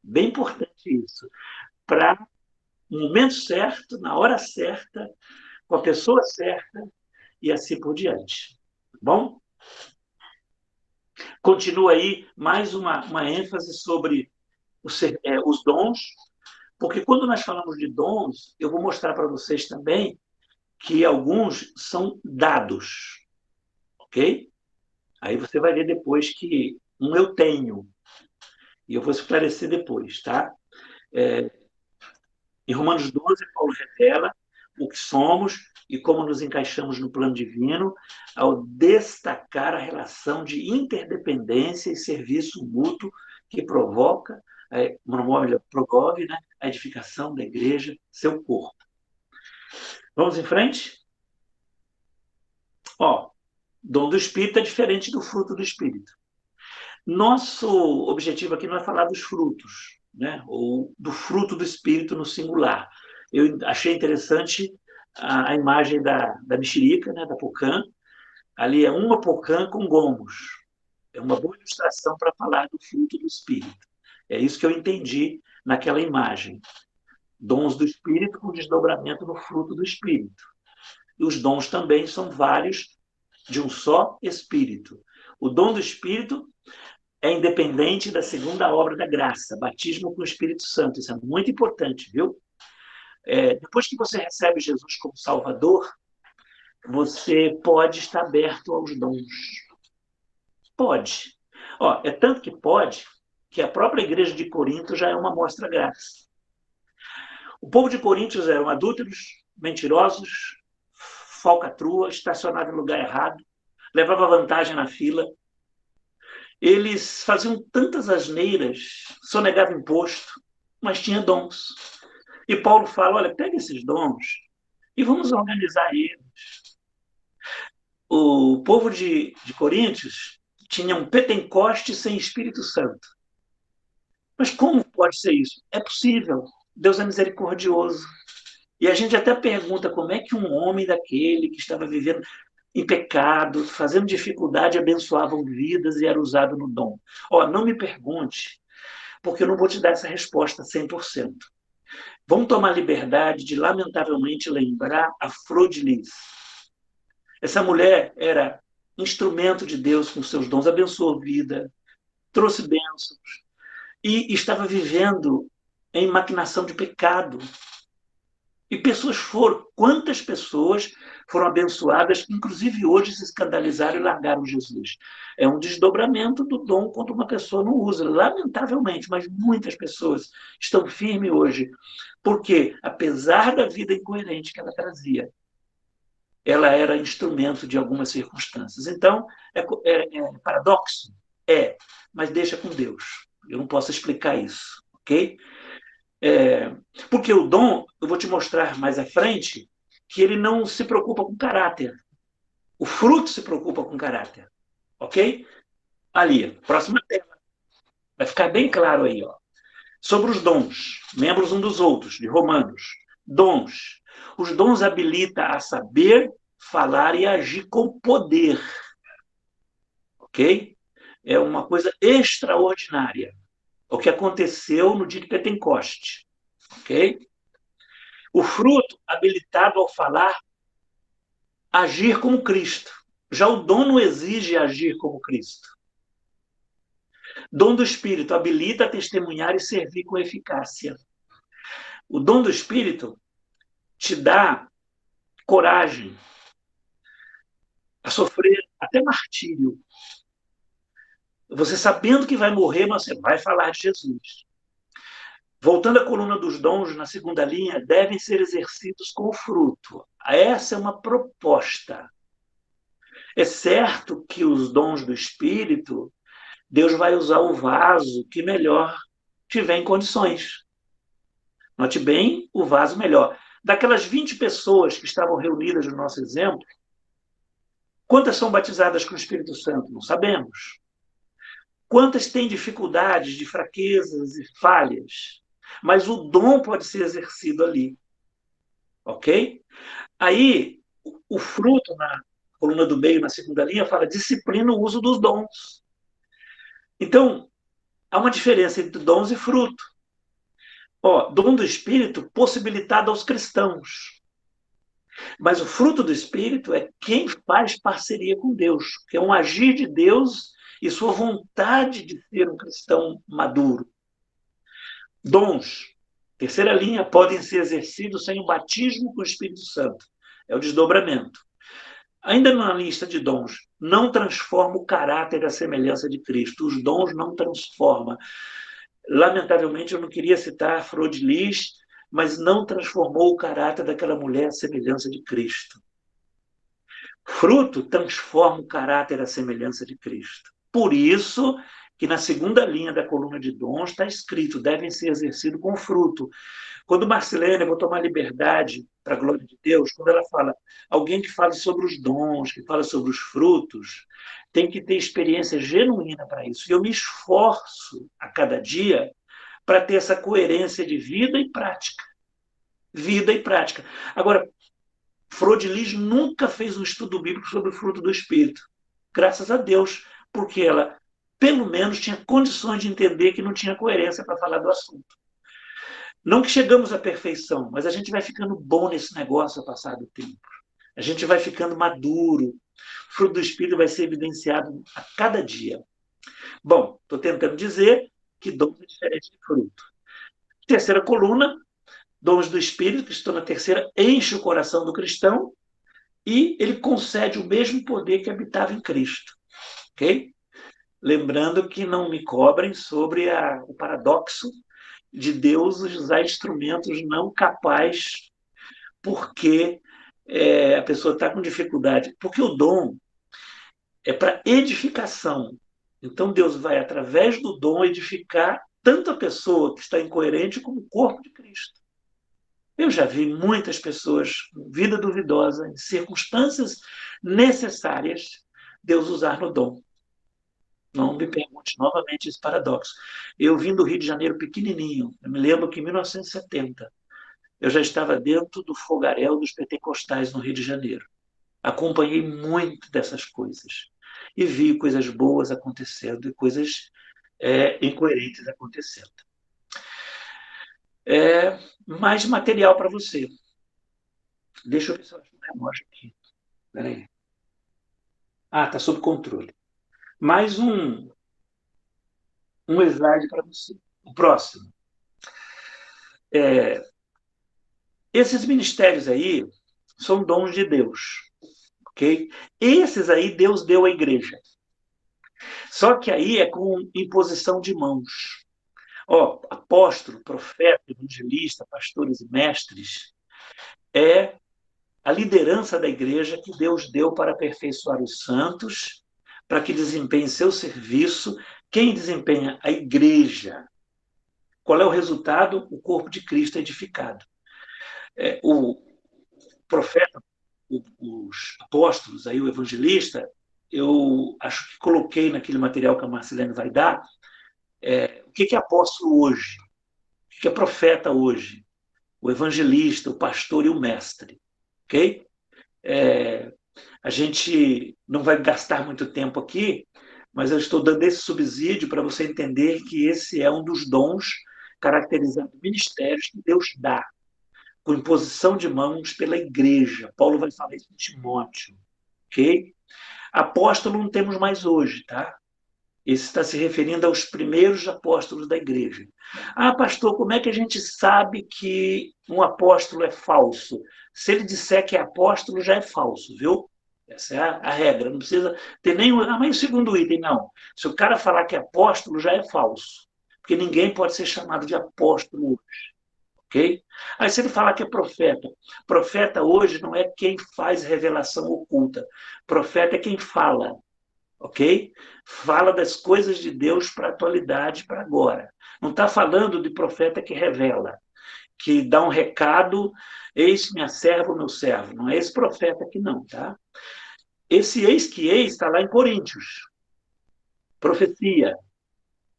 Bem importante isso. Para no momento certo, na hora certa, com a pessoa certa, e assim por diante. Bom? Continua aí mais uma ênfase sobre os dons, porque quando nós falamos de dons, eu vou mostrar para vocês também que alguns são dados, ok? Aí você vai ver depois que eu tenho, e eu vou esclarecer depois, tá? Em Romanos 12, Paulo revela o que somos e como nos encaixamos no plano divino, ao destacar a relação de interdependência e serviço mútuo que promove, né, a edificação da igreja, seu corpo. Vamos em frente? Dom do Espírito é diferente do fruto do Espírito. Nosso objetivo aqui não é falar dos frutos, né, ou do fruto do Espírito no singular. Eu achei interessante a imagem da mexerica, né, da pocã. Ali é uma pocã com gomos. É uma boa ilustração para falar do fruto do Espírito. É isso que eu entendi naquela imagem. Dons do Espírito com desdobramento no fruto do Espírito. E os dons também são vários de um só Espírito. O dom do Espírito é independente da segunda obra da graça, batismo com o Espírito Santo. Isso é muito importante, viu? Depois que você recebe Jesus como Salvador, você pode estar aberto aos dons. Pode. É tanto que pode, que a própria igreja de Corinto já é uma amostra grátis. O povo de Corinto eram adúlteros, mentirosos, falcatrua, estacionado em lugar errado, levava vantagem na fila. Eles faziam tantas asneiras, sonegavam imposto, mas tinha dons. E Paulo fala, olha, pega esses dons e vamos organizar eles. O povo de Coríntios tinha um Pentecoste sem Espírito Santo. Mas como pode ser isso? É possível. Deus é misericordioso. E a gente até pergunta como é que um homem daquele que estava vivendo em pecado, fazendo dificuldade, abençoavam vidas e era usado no dom. Ó, não me pergunte, porque eu não vou te dar essa resposta 100%. Vamos tomar liberdade de, lamentavelmente, lembrar a Flor de Lis. Essa mulher era instrumento de Deus com seus dons, abençoou vida, trouxe bênçãos e estava vivendo em maquinação de pecado. E pessoas foram, quantas pessoas foram abençoadas, inclusive hoje se escandalizaram e largaram Jesus. É um desdobramento do dom quando uma pessoa não usa, lamentavelmente, mas muitas pessoas estão firmes hoje, porque, apesar da vida incoerente que ela trazia, ela era instrumento de algumas circunstâncias. Então, é paradoxo? É, mas deixa com Deus. Eu não posso explicar isso, ok? Porque o dom, eu vou te mostrar mais à frente, que ele não se preocupa com caráter. O fruto se preocupa com caráter, ok? Ali, próxima tela. Vai ficar bem claro aí, ó. Sobre os dons, membros um dos outros, de Romanos. Dons. Os dons habilitam a saber, falar e agir com poder. Ok? É uma coisa extraordinária. O que aconteceu no dia de Pentecoste. Ok? O fruto habilitado ao falar, agir como Cristo. Já o dom não exige agir como Cristo. Dom do Espírito habilita a testemunhar e servir com eficácia. O dom do Espírito te dá coragem a sofrer até martírio. Você sabendo que vai morrer, mas você vai falar de Jesus. Voltando à coluna dos dons, na segunda linha, devem ser exercidos com fruto. Essa é uma proposta. É certo que os dons do Espírito, Deus vai usar o vaso que melhor tiver em condições. Note bem, o vaso melhor. Daquelas 20 pessoas que estavam reunidas no nosso exemplo, quantas são batizadas com o Espírito Santo? Não sabemos. Quantas têm dificuldades, de fraquezas e falhas? Mas o dom pode ser exercido ali. Ok? Aí, o fruto, na coluna do meio, na segunda linha, fala disciplina o uso dos dons. Então, há uma diferença entre dons e fruto. Ó, dom do Espírito possibilitado aos cristãos. Mas o fruto do Espírito é quem faz parceria com Deus, que é um agir de Deus e sua vontade de ser um cristão maduro. Dons, terceira linha, podem ser exercidos sem o batismo com o Espírito Santo. É o desdobramento. Ainda na lista de dons, não transforma o caráter da semelhança de Cristo. Os dons não transformam. Lamentavelmente, eu não queria citar a Flor de Lis, mas não transformou o caráter daquela mulher à semelhança de Cristo. Fruto transforma o caráter à semelhança de Cristo. Por isso que na segunda linha da coluna de dons está escrito, devem ser exercidos com fruto. Quando Marcelene, eu vou tomar liberdade para a glória de Deus, quando ela fala, alguém que fala sobre os dons, que fala sobre os frutos, tem que ter experiência genuína para isso. E eu me esforço a cada dia para ter essa coerência de vida e prática. Vida e prática. Agora, Flor de Lis nunca fez um estudo bíblico sobre o fruto do Espírito. Graças a Deus, porque ela, pelo menos, tinha condições de entender que não tinha coerência para falar do assunto. Não que chegamos à perfeição, mas a gente vai ficando bom nesse negócio ao passar do tempo. A gente vai ficando maduro. O fruto do Espírito vai ser evidenciado a cada dia. Bom, estou tentando dizer que dons é diferente de fruto. Terceira coluna, dons do Espírito, que estou na terceira, enche o coração do cristão e ele concede o mesmo poder que habitava em Cristo. Ok? lembrando que não me cobrem sobre o paradoxo de Deus usar instrumentos não capazes porque a pessoa está com dificuldade. Porque o dom é para edificação. Então, Deus vai, através do dom, edificar tanto a pessoa que está incoerente como o corpo de Cristo. Eu já vi muitas pessoas com vida duvidosa, em circunstâncias necessárias, Deus usar no dom. Não me pergunte novamente esse paradoxo. Eu vim do Rio de Janeiro pequenininho. Eu me lembro que em 1970 eu já estava dentro do fogaréu dos pentecostais no Rio de Janeiro. Acompanhei muito dessas coisas e vi coisas boas acontecendo e coisas incoerentes acontecendo. Mais material para você. Deixa eu ver se eu acho um relógio aqui. Espera aí. Está sob controle. Mais um slide para você. O próximo. Esses ministérios aí são dons de Deus. Ok? Esses aí Deus deu à igreja. Só que aí é com imposição de mãos. Apóstolo, profeta, evangelista, pastores e mestres é a liderança da igreja que Deus deu para aperfeiçoar os santos, para que desempenhem seu serviço. Quem desempenha? A igreja. Qual é o resultado? O corpo de Cristo edificado. O profeta, os apóstolos, aí, o evangelista, eu acho que coloquei naquele material que a Marcelene vai dar, o que é apóstolo hoje? O que é profeta hoje? O evangelista, o pastor e o mestre. Ok? A gente não vai gastar muito tempo aqui, mas eu estou dando esse subsídio para você entender que esse é um dos dons caracterizando ministérios que Deus dá, com imposição de mãos pela igreja. Paulo vai falar isso em Timóteo. Ok? Apóstolo não temos mais hoje, tá? Esse está se referindo aos primeiros apóstolos da igreja. Pastor, como é que a gente sabe que um apóstolo é falso? Se ele disser que é apóstolo, já é falso, viu? Essa é a regra. Não precisa ter nenhum. Mas o segundo item, não. Se o cara falar que é apóstolo, já é falso. Porque ninguém pode ser chamado de apóstolo hoje. Ok? Aí se ele falar que é profeta. Profeta hoje não é quem faz revelação oculta. Profeta é quem fala. Ok? Fala das coisas de Deus para a atualidade, para agora. Não está falando de profeta que revela, que dá um recado, eis minha serva, meu servo. Não é esse profeta aqui não, tá? Esse eis que eis está lá em Coríntios. Profecia.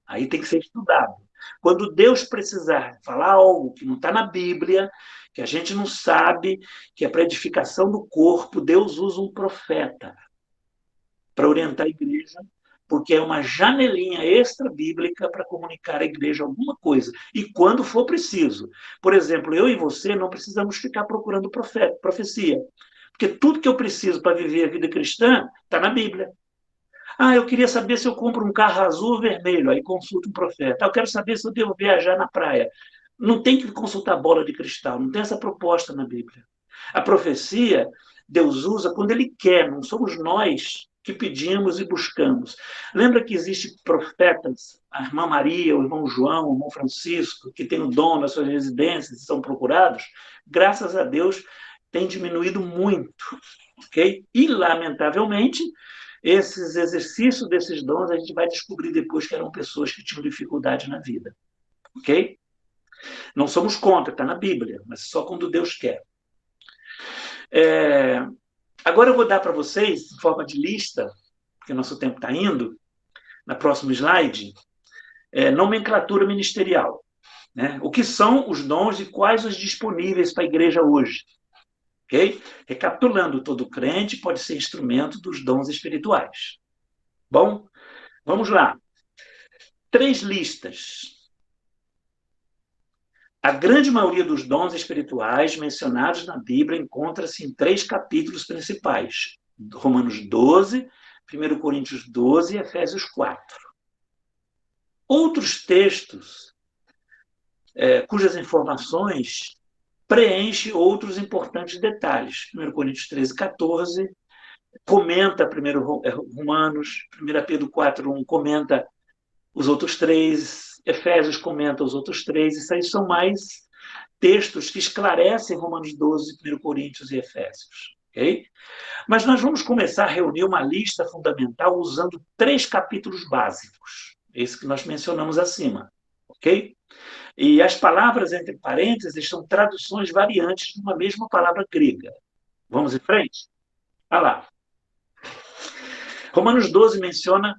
Aí tem que ser estudado. Quando Deus precisar falar algo que não está na Bíblia, que a gente não sabe, que é para edificação do corpo, Deus usa um profeta para orientar a igreja, porque é uma janelinha extra-bíblica para comunicar à igreja alguma coisa. E quando for preciso. Por exemplo, eu e você não precisamos ficar procurando profecia. Porque tudo que eu preciso para viver a vida cristã está na Bíblia. Eu queria saber se eu compro um carro azul ou vermelho. Aí consulto um profeta. Eu quero saber se eu devo viajar na praia. Não tem que consultar bola de cristal. Não tem essa proposta na Bíblia. A profecia, Deus usa quando Ele quer. Não somos nós que pedimos e buscamos. Lembra que existem profetas, a irmã Maria, o irmão João, o irmão Francisco, que têm o dom nas suas residências e são procurados? Graças a Deus, tem diminuído muito. Okay? E, lamentavelmente, esses exercícios desses dons a gente vai descobrir depois que eram pessoas que tinham dificuldade na vida. Ok? Não somos contra, está na Bíblia, mas só quando Deus quer. Agora eu vou dar para vocês, em forma de lista, porque o nosso tempo está indo, na próxima slide, nomenclatura ministerial. Né? O que são os dons e quais os disponíveis para a igreja hoje? Okay? Recapitulando, todo crente pode ser instrumento dos dons espirituais. Bom, vamos lá. 3 listas. A grande maioria dos dons espirituais mencionados na Bíblia encontra-se em 3 capítulos principais. Romanos 12, 1 Coríntios 12 e Efésios 4. Outros textos, cujas informações preenchem outros importantes detalhes. 1 Coríntios 13, 14, comenta primeiro Romanos, 1 Pedro 4:1 comenta os outros três, Efésios comenta os outros três, isso aí são mais textos que esclarecem Romanos 12, 1 Coríntios e Efésios. Okay? Mas nós vamos começar a reunir uma lista fundamental usando 3 capítulos básicos, esse que nós mencionamos acima. Ok? E as palavras entre parênteses são traduções variantes de uma mesma palavra grega. Vamos em frente? Olha lá. Romanos 12 menciona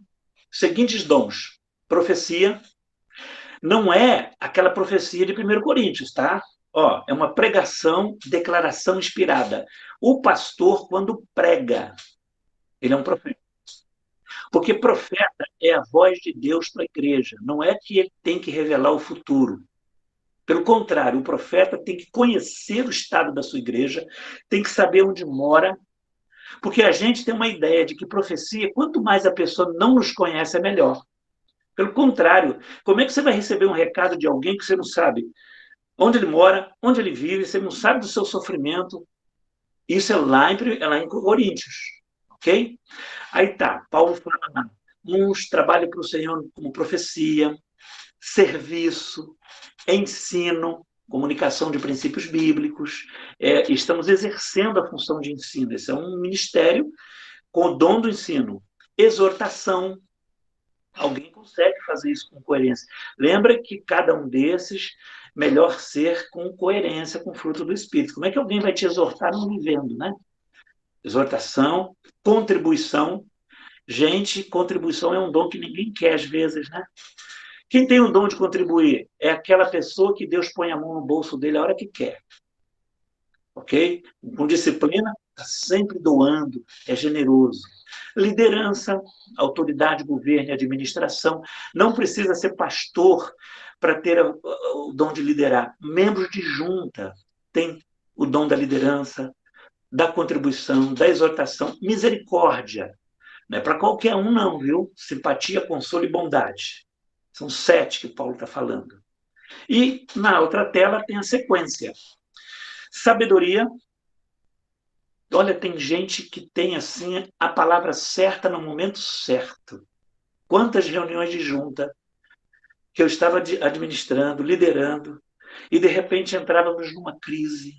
os seguintes dons. Profecia. Não é aquela profecia de 1 Coríntios, tá? Ó, é uma pregação, declaração inspirada. O pastor, quando prega, ele é um profeta. Porque profeta é a voz de Deus para a igreja. Não é que ele tem que revelar o futuro. Pelo contrário, o profeta tem que conhecer o estado da sua igreja, tem que saber onde mora, porque a gente tem uma ideia de que profecia, quanto mais a pessoa não nos conhece, é melhor. Pelo contrário, como é que você vai receber um recado de alguém que você não sabe onde ele mora, onde ele vive, você não sabe do seu sofrimento? Isso é lá em Coríntios, ok? Aí tá, Paulo fala lá, uns trabalham para o Senhor como profecia, serviço, ensino, comunicação de princípios bíblicos, estamos exercendo a função de ensino. Esse é um ministério com o dom do ensino. Exortação, alguém consegue fazer isso com coerência. Lembra que cada um desses, melhor ser com coerência, com o fruto do Espírito. Como é que alguém vai te exortar não vivendo, né? Exortação, contribuição. Gente, contribuição é um dom que ninguém quer às vezes, né? Quem tem o dom de contribuir é aquela pessoa que Deus põe a mão no bolso dele a hora que quer. Ok? Com disciplina, está sempre doando, é generoso. Liderança, autoridade, governo e administração. Não precisa ser pastor para ter o dom de liderar. Membros de junta têm o dom da liderança, da contribuição, da exortação. Misericórdia. Não é para qualquer um, não, viu? Simpatia, consolo e bondade. São 7 que Paulo está falando. E na outra tela tem a sequência. Sabedoria. Olha, tem gente que tem assim a palavra certa no momento certo. Quantas reuniões de junta que eu estava administrando, liderando, e de repente entrávamos numa crise.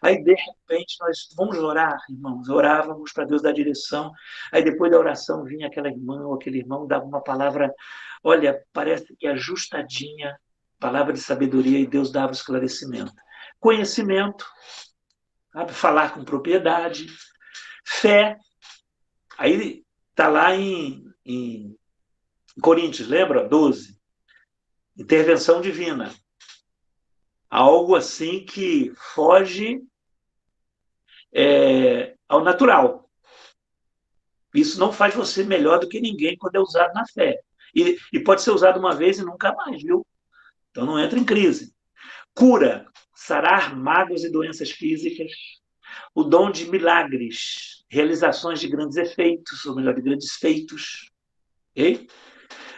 Aí, de repente, nós vamos orar, irmãos, orávamos para Deus dar direção. Aí, depois da oração, vinha aquela irmã ou aquele irmão, dava uma palavra, olha, parece que ajustadinha, palavra de sabedoria, e Deus dava o esclarecimento. Conhecimento, sabe? Falar com propriedade. Fé, aí está lá em Coríntios, lembra? 12. Intervenção divina. Algo assim que foge ao natural. Isso não faz você melhor do que ninguém quando é usado na fé. E pode ser usado uma vez e nunca mais, viu? Então não entra em crise. Cura, sarar mágoas e doenças físicas. O dom de milagres, realizações de grandes efeitos, ou melhor, de grandes feitos. Okay?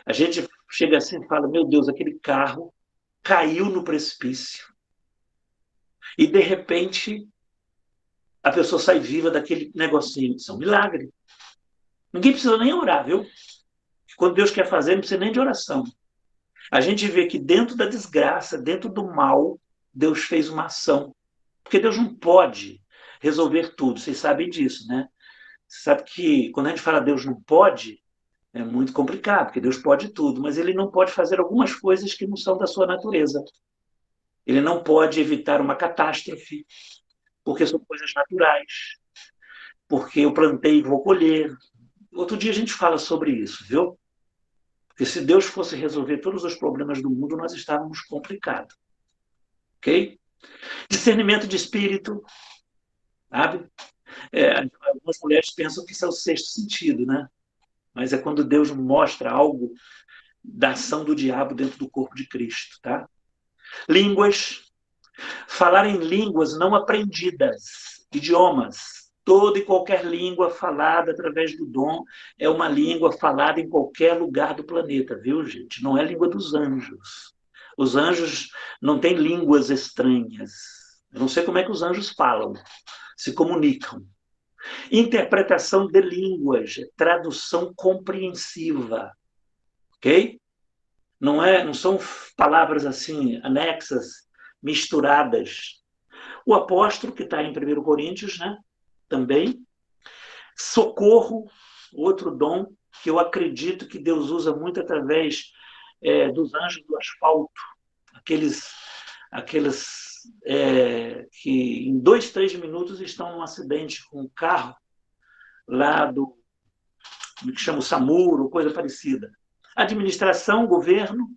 A gente chega assim e fala, meu Deus, aquele carro caiu no precipício. E, de repente, a pessoa sai viva daquele negocinho. Isso é um milagre. Ninguém precisa nem orar, viu? Quando Deus quer fazer, não precisa nem de oração. A gente vê que dentro da desgraça, dentro do mal, Deus fez uma ação. Porque Deus não pode resolver tudo. Vocês sabem disso, né? Você sabe que quando a gente fala Deus não pode, é muito complicado, porque Deus pode tudo, mas ele não pode fazer algumas coisas que não são da sua natureza. Ele não pode evitar uma catástrofe, porque são coisas naturais, porque eu plantei e vou colher. Outro dia a gente fala sobre isso, viu? Porque se Deus fosse resolver todos os problemas do mundo, nós estávamos complicados. Ok? Discernimento de espírito, sabe? Algumas mulheres pensam que isso é o 6º sentido, né? Mas é quando Deus mostra algo da ação do diabo dentro do corpo de Cristo, tá? Línguas. Falar em línguas não aprendidas, idiomas. Toda e qualquer língua falada através do dom é uma língua falada em qualquer lugar do planeta, viu, gente? Não é a língua dos anjos. Os anjos não têm línguas estranhas. Eu não sei como é que os anjos falam, se comunicam. Interpretação de línguas, tradução compreensiva, ok? Não são palavras assim, anexas, misturadas. O apóstolo, que está em 1 Coríntios, né? Também. Socorro, outro dom que eu acredito que Deus usa muito através dos anjos do asfalto, aqueles que em 2, 3 minutos estão num acidente com um carro lá do que chama o SAMUR, ou coisa parecida. Administração, governo,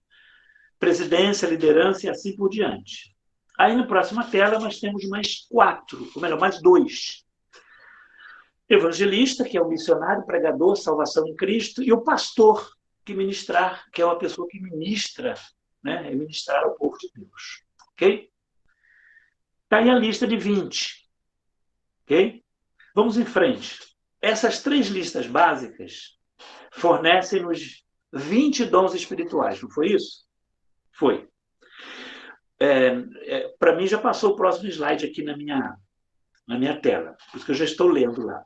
presidência, liderança e assim por diante. Aí na próxima tela nós temos mais 4, ou melhor, mais 2. Evangelista, que é o missionário, pregador, salvação em Cristo, e o pastor, que ministrar, que é uma pessoa que ministra, né? É ministrar ao povo de Deus. Ok? Está aí a lista de 20. Ok? Vamos em frente. Essas 3 listas básicas fornecem-nos 20 dons espirituais, não foi isso? Foi. Para mim, já passou o próximo slide aqui na minha tela, por isso que eu já estou lendo lá.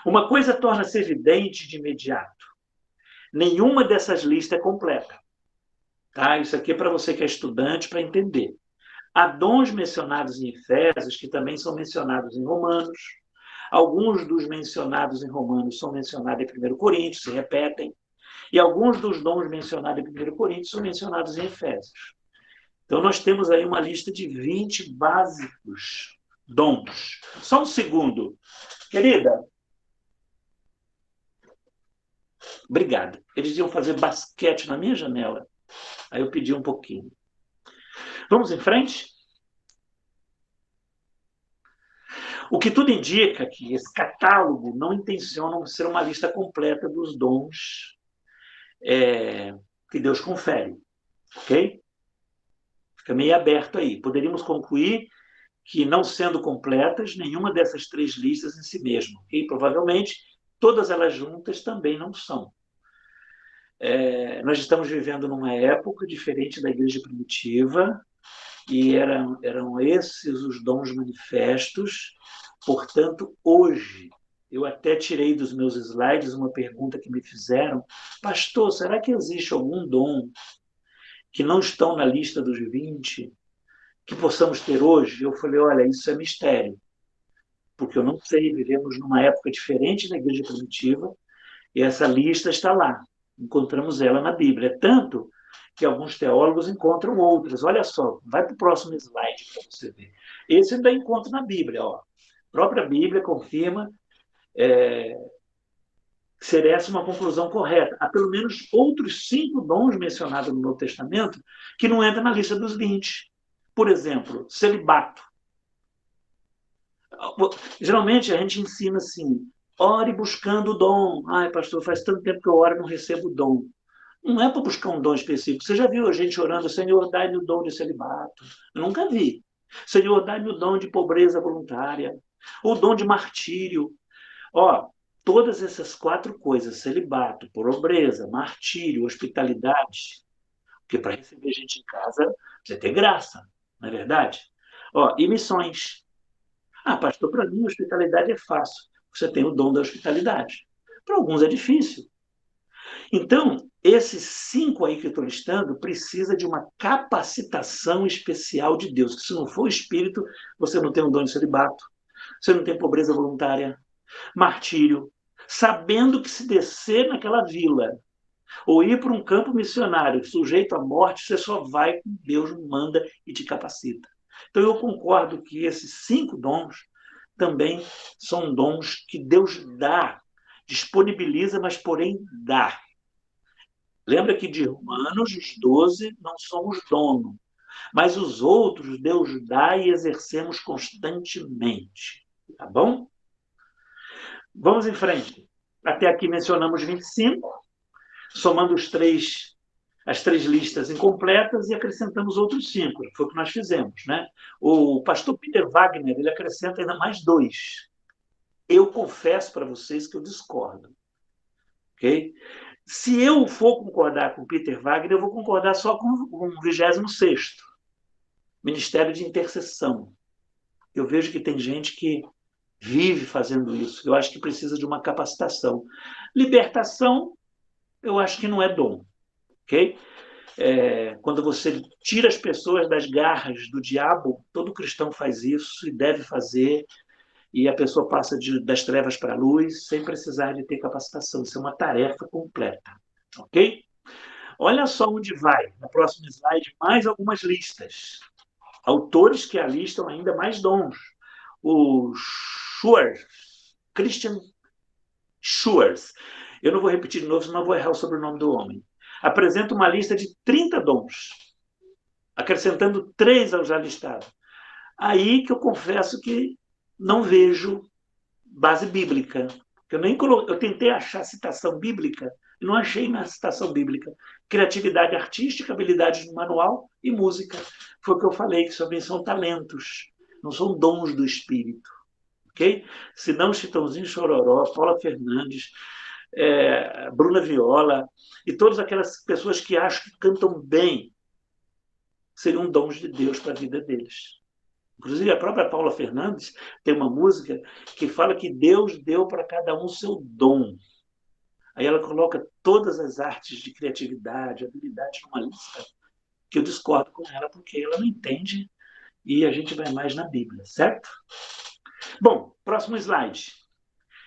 Uma coisa torna-se evidente de imediato. Nenhuma dessas listas é completa. Tá? Isso aqui é para você que é estudante, para entender. Há dons mencionados em Efésios, que também são mencionados em Romanos. Alguns dos mencionados em Romanos são mencionados em 1 Coríntios, se repetem. E alguns dos dons mencionados em 1 Coríntios são mencionados em Efésios. Então, nós temos aí uma lista de 20 básicos dons. Só um segundo. Querida, obrigado. Eles iam fazer basquete na minha janela. Aí eu pedi um pouquinho. Vamos em frente? O que tudo indica que esse catálogo não intenciona ser uma lista completa dos dons que Deus confere. Ok? Fica meio aberto aí. Poderíamos concluir que, não sendo completas, nenhuma dessas 3 listas em si mesma. Ok? Provavelmente, todas elas juntas também não são. Nós estamos vivendo numa época diferente da igreja primitiva, e eram esses os dons manifestos. Portanto, hoje, eu até tirei dos meus slides uma pergunta que me fizeram: pastor, será que existe algum dom que não estão na lista dos 20 que possamos ter hoje? Eu falei, olha, isso é mistério, porque eu não sei, vivemos numa época diferente da igreja primitiva, e essa lista está lá, encontramos ela na Bíblia, tanto que alguns teólogos encontram outras. Olha só, vai para o próximo slide para você ver. Esse ainda encontra na Bíblia. Ó. A própria Bíblia confirma ser essa uma conclusão correta. Há pelo menos outros 5 dons mencionados no Novo Testamento que não entram na lista dos 20. Por exemplo, celibato. Geralmente a gente ensina assim, ore buscando o dom. Ai, pastor, faz tanto tempo que eu oro e não recebo o dom. Não é para buscar um dom específico. Você já viu a gente orando, Senhor, dai-me o dom de celibato? Eu nunca vi. Senhor, dai-me o dom de pobreza voluntária. O dom de martírio. Ó, todas essas 4 coisas, celibato, pobreza, martírio, hospitalidade, porque para receber gente em casa, você tem graça, não é verdade? Ó, e missões. Ah, pastor, para mim hospitalidade é fácil. Você tem o dom da hospitalidade. Para alguns é difícil. Então, esses 5 aí que eu estou listando precisa de uma capacitação especial de Deus. Se não for o Espírito, você não tem um dom de celibato, você não tem pobreza voluntária, martírio, sabendo que se descer naquela vila ou ir para um campo missionário sujeito à morte, você só vai com Deus manda e te capacita. Então, eu concordo que esses 5 dons também são dons que Deus dá, disponibiliza, mas porém dá. Lembra que de Romanos, os 12 não somos dono, mas os outros Deus dá e exercemos constantemente. Tá bom? Vamos em frente. Até aqui mencionamos 25, somando as 3 listas incompletas e acrescentamos outros 5, foi o que nós fizemos. Né? O pastor Peter Wagner ele acrescenta ainda mais 2. Eu confesso para vocês que eu discordo. Okay? Se eu for concordar com Peter Wagner, eu vou concordar só com o 26º, Ministério de Intercessão. Eu vejo que tem gente que vive fazendo isso. Eu acho que precisa de uma capacitação. Libertação, eu acho que não é dom, ok? Quando você tira as pessoas das garras do diabo, todo cristão faz isso e deve fazer, e a pessoa passa das trevas para a luz sem precisar de ter capacitação. Isso é uma tarefa completa, ok? Olha só onde vai, no próximo slide, mais algumas listas. Autores que alistam ainda mais dons. O Schwartz, Christian Schwartz. Eu não vou repetir de novo, senão vou errar o sobrenome do homem. Apresenta uma lista de 30 dons, acrescentando 3 ao já listado. Aí que eu confesso que não vejo base bíblica. Eu tentei achar citação bíblica e não achei na citação bíblica. Criatividade artística, habilidades no manual e música. Foi o que eu falei, que também são talentos, não são dons do espírito. Okay? Senão Chitãozinho Chororó, Paula Fernandes, Bruna Viola e todas aquelas pessoas que acham que cantam bem seriam dons de Deus para a vida deles. Inclusive, a própria Paula Fernandes tem uma música que fala que Deus deu para cada um seu dom. Aí ela coloca todas as artes de criatividade, habilidade numa lista, que eu discordo com ela, porque ela não entende e a gente vai mais na Bíblia, certo? Bom, próximo slide.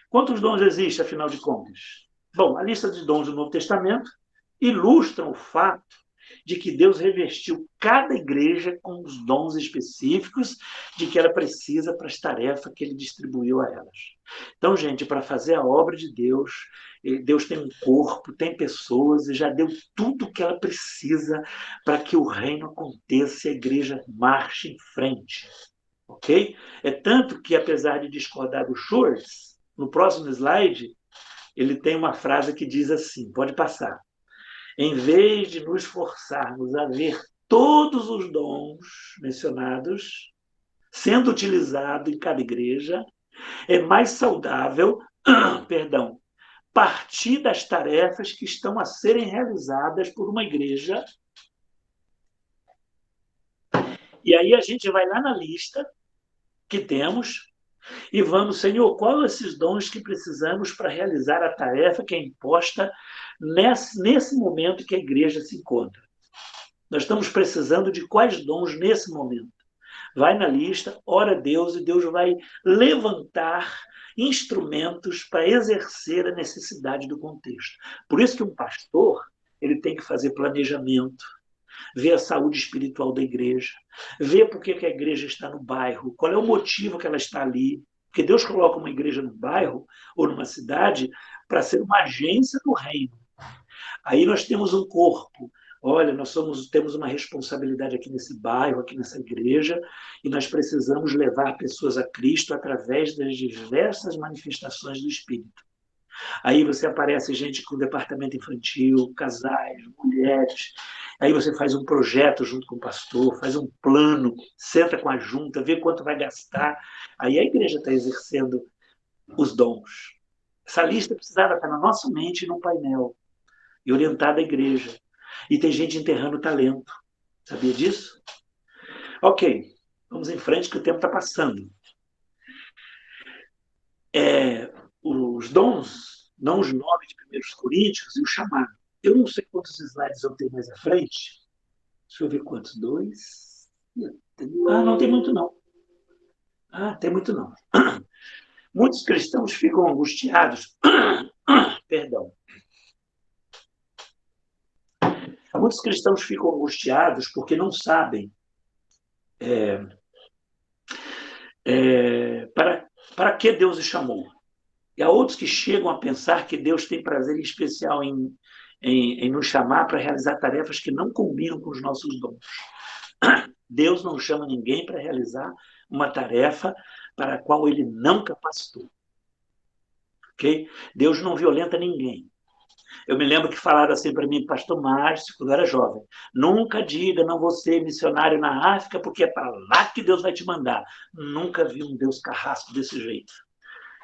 Quantos dons existem, afinal de contas? Bom, a lista de dons do Novo Testamento ilustra o fato de que Deus revestiu cada igreja com os dons específicos de que ela precisa para as tarefas que ele distribuiu a elas. Então, gente, para fazer a obra de Deus, Deus tem um corpo, tem pessoas e já deu tudo o que ela precisa para que o reino aconteça e a igreja marche em frente. Ok? É tanto que, apesar de discordar do Schwartz, no próximo slide, ele tem uma frase que diz assim, pode passar. Em vez de nos forçarmos a ver todos os dons mencionados sendo utilizados em cada igreja, é mais saudável, partir das tarefas que estão a serem realizadas por uma igreja. E aí a gente vai lá na lista que temos e vamos, Senhor, quais esses dons que precisamos para realizar a tarefa que é imposta nesse momento que a igreja se encontra? Nós estamos precisando de quais dons nesse momento? Vai na lista, ora a Deus e Deus vai levantar instrumentos para exercer a necessidade do contexto. Por isso que um pastor ele tem que fazer planejamento, ver a saúde espiritual da igreja, ver por que a igreja está no bairro, qual é o motivo que ela está ali. Porque Deus coloca uma igreja no bairro ou numa cidade para ser uma agência do reino. Aí nós temos um corpo. Olha, temos uma responsabilidade aqui nesse bairro, aqui nessa igreja, e nós precisamos levar pessoas a Cristo através das diversas manifestações do Espírito. Aí você aparece gente com departamento infantil, casais, mulheres. Aí você faz um projeto junto com o pastor, faz um plano, senta com a junta, vê quanto vai gastar. Aí a igreja está exercendo os dons. Essa lista precisava estar na nossa mente e no painel, e orientada à igreja. E tem gente enterrando talento. Sabia disso? Ok, vamos em frente que o tempo está passando. Os dons, não os 9 de 1 Coríntios, e o chamado. Eu não sei quantos slides eu tenho mais à frente. Deixa eu ver quantos. 2. Não tem muito não. Tem muito não. Muitos cristãos ficam angustiados. Perdão. Muitos cristãos ficam angustiados porque não sabem para que Deus os chamou. E há outros que chegam a pensar que Deus tem prazer especial em nos chamar para realizar tarefas que não combinam com os nossos dons. Deus não chama ninguém para realizar uma tarefa para a qual ele não capacitou. Okay? Deus não violenta ninguém. Eu me lembro que falaram assim para mim, pastor Márcio, quando eu era jovem, nunca diga, não vou ser missionário na África, porque é para lá que Deus vai te mandar. Nunca vi um Deus carrasco desse jeito.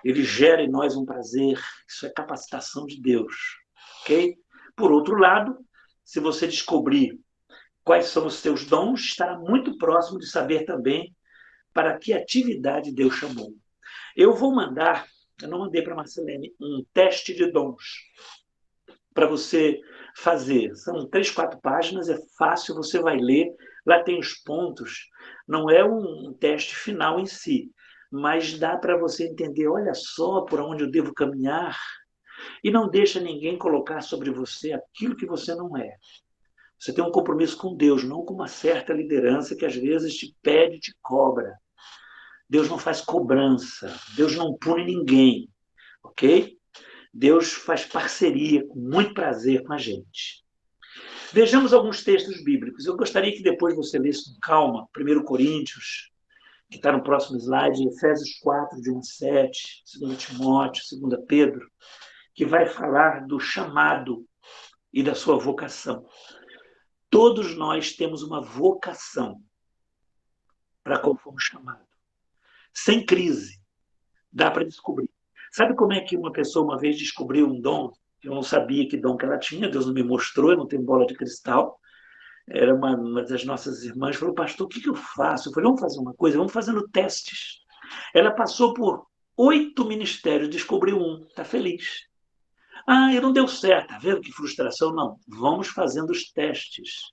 Ele gera em nós um prazer, isso é capacitação de Deus. Okay? Por outro lado, se você descobrir quais são os seus dons, estará muito próximo de saber também para que atividade Deus chamou. Eu vou mandar, eu não mandei para a Marcelene, um teste de dons para você fazer. São 3, 4 páginas, é fácil, você vai ler, lá tem os pontos. Não é um teste final em si, mas dá para você entender, olha só por onde eu devo caminhar, e não deixa ninguém colocar sobre você aquilo que você não é. Você tem um compromisso com Deus, não com uma certa liderança que às vezes te pede, te cobra. Deus não faz cobrança, Deus não pune ninguém, ok? Deus faz parceria com muito prazer com a gente. Vejamos alguns textos bíblicos. Eu gostaria que depois você lesse com calma 1 Coríntios, que está no próximo slide, Efésios 4, de 1 a 7, 2 Timóteo, 2 Pedro, que vai falar do chamado e da sua vocação. Todos nós temos uma vocação para qual fomos chamados. Sem crise, dá para descobrir. Sabe como é que uma pessoa uma vez descobriu um dom? Eu não sabia que dom que ela tinha, Deus não me mostrou, eu não tenho bola de cristal. Era uma das nossas irmãs, falou, pastor, o que eu faço? Eu falei, vamos fazer uma coisa, vamos fazendo testes. Ela passou por 8 ministérios, descobriu um, está feliz. Ah, e não deu certo, tá vendo que frustração? Não, vamos fazendo os testes.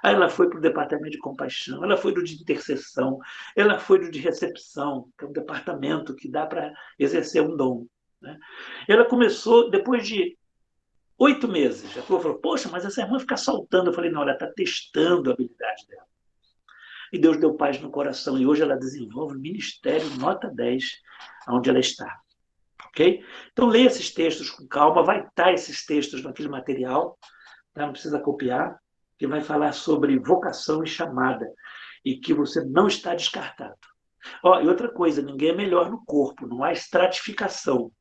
Aí ela foi para o departamento de compaixão, ela foi do de intercessão, ela foi do de recepção, que é um departamento que dá para exercer um dom. Né? Ela começou, depois de 8 meses, a pessoa falou, poxa, mas essa irmã fica saltando. Eu falei, não, ela está testando a habilidade dela. E Deus deu paz no coração, e hoje ela desenvolve o ministério nota 10, onde ela está. Ok? Então, leia esses textos com calma, vai estar esses textos naquele material, tá? Não precisa copiar, que vai falar sobre vocação e chamada, e que você não está descartado. Ó, e outra coisa, ninguém é melhor no corpo, não há estratificação.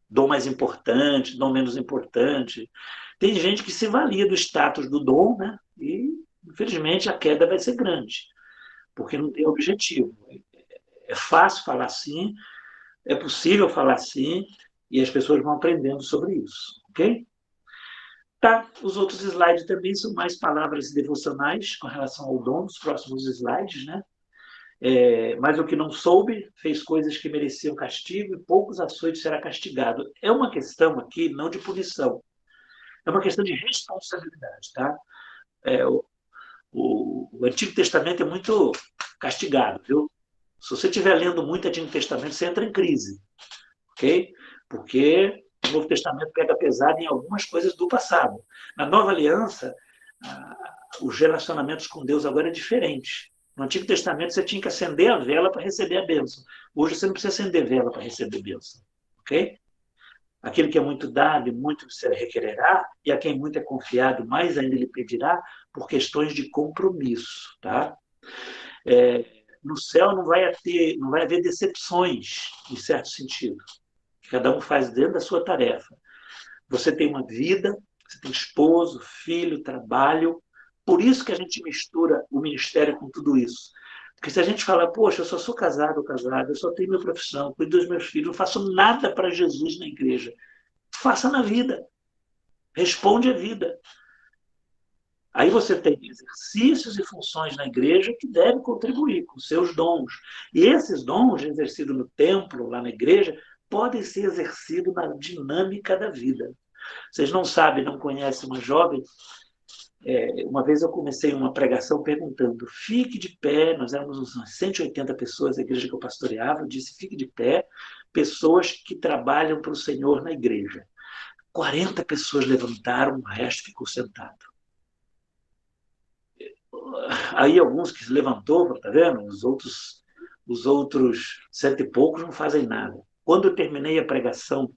Dom mais importante, dom menos importante. Tem gente que se valia do status do dom, né? E, infelizmente, a queda vai ser grande, porque não tem objetivo. É fácil falar assim, é possível falar assim, e as pessoas vão aprendendo sobre isso, ok? Tá, os outros slides também são mais palavras devocionais com relação ao dom, os próximos slides, né? Mas o que não soube fez coisas que mereciam castigo e poucos açoites será castigado. É uma questão aqui não de punição, é uma questão de responsabilidade, tá? O Antigo Testamento é muito castigado, viu? Se você estiver lendo muito Antigo Testamento, você entra em crise, ok? Porque o Novo Testamento pega pesado em algumas coisas do passado. Na Nova Aliança, os relacionamentos com Deus agora é diferente. No Antigo Testamento, você tinha que acender a vela para receber a bênção. Hoje, você não precisa acender vela para receber a bênção. Ok? Aquele que é muito dado e muito se requererá, e a quem muito é confiado, mais ainda lhe pedirá, por questões de compromisso. Tá? No céu não vai haver decepções, em certo sentido. Cada um faz dentro da sua tarefa. Você tem uma vida, você tem esposo, filho, trabalho. Por isso que a gente mistura o ministério com tudo isso. Porque se a gente falar, poxa, eu só sou casado ou casada, eu só tenho minha profissão, cuido dos meus filhos, não faço nada para Jesus na igreja. Faça na vida. Responde a vida. Aí você tem exercícios e funções na igreja que devem contribuir com seus dons. E esses dons, exercidos no templo, lá na igreja, podem ser exercidos na dinâmica da vida. Vocês não sabem, não conhecem uma jovem. Uma vez eu comecei uma pregação perguntando, fique de pé, nós éramos umas 180 pessoas, a igreja que eu pastoreava, eu disse, fique de pé, pessoas que trabalham para o Senhor na igreja. 40 pessoas levantaram, o resto ficou sentado. Aí alguns que se levantou, tá vendo? Os outros 100 e poucos não fazem nada. Quando eu terminei a pregação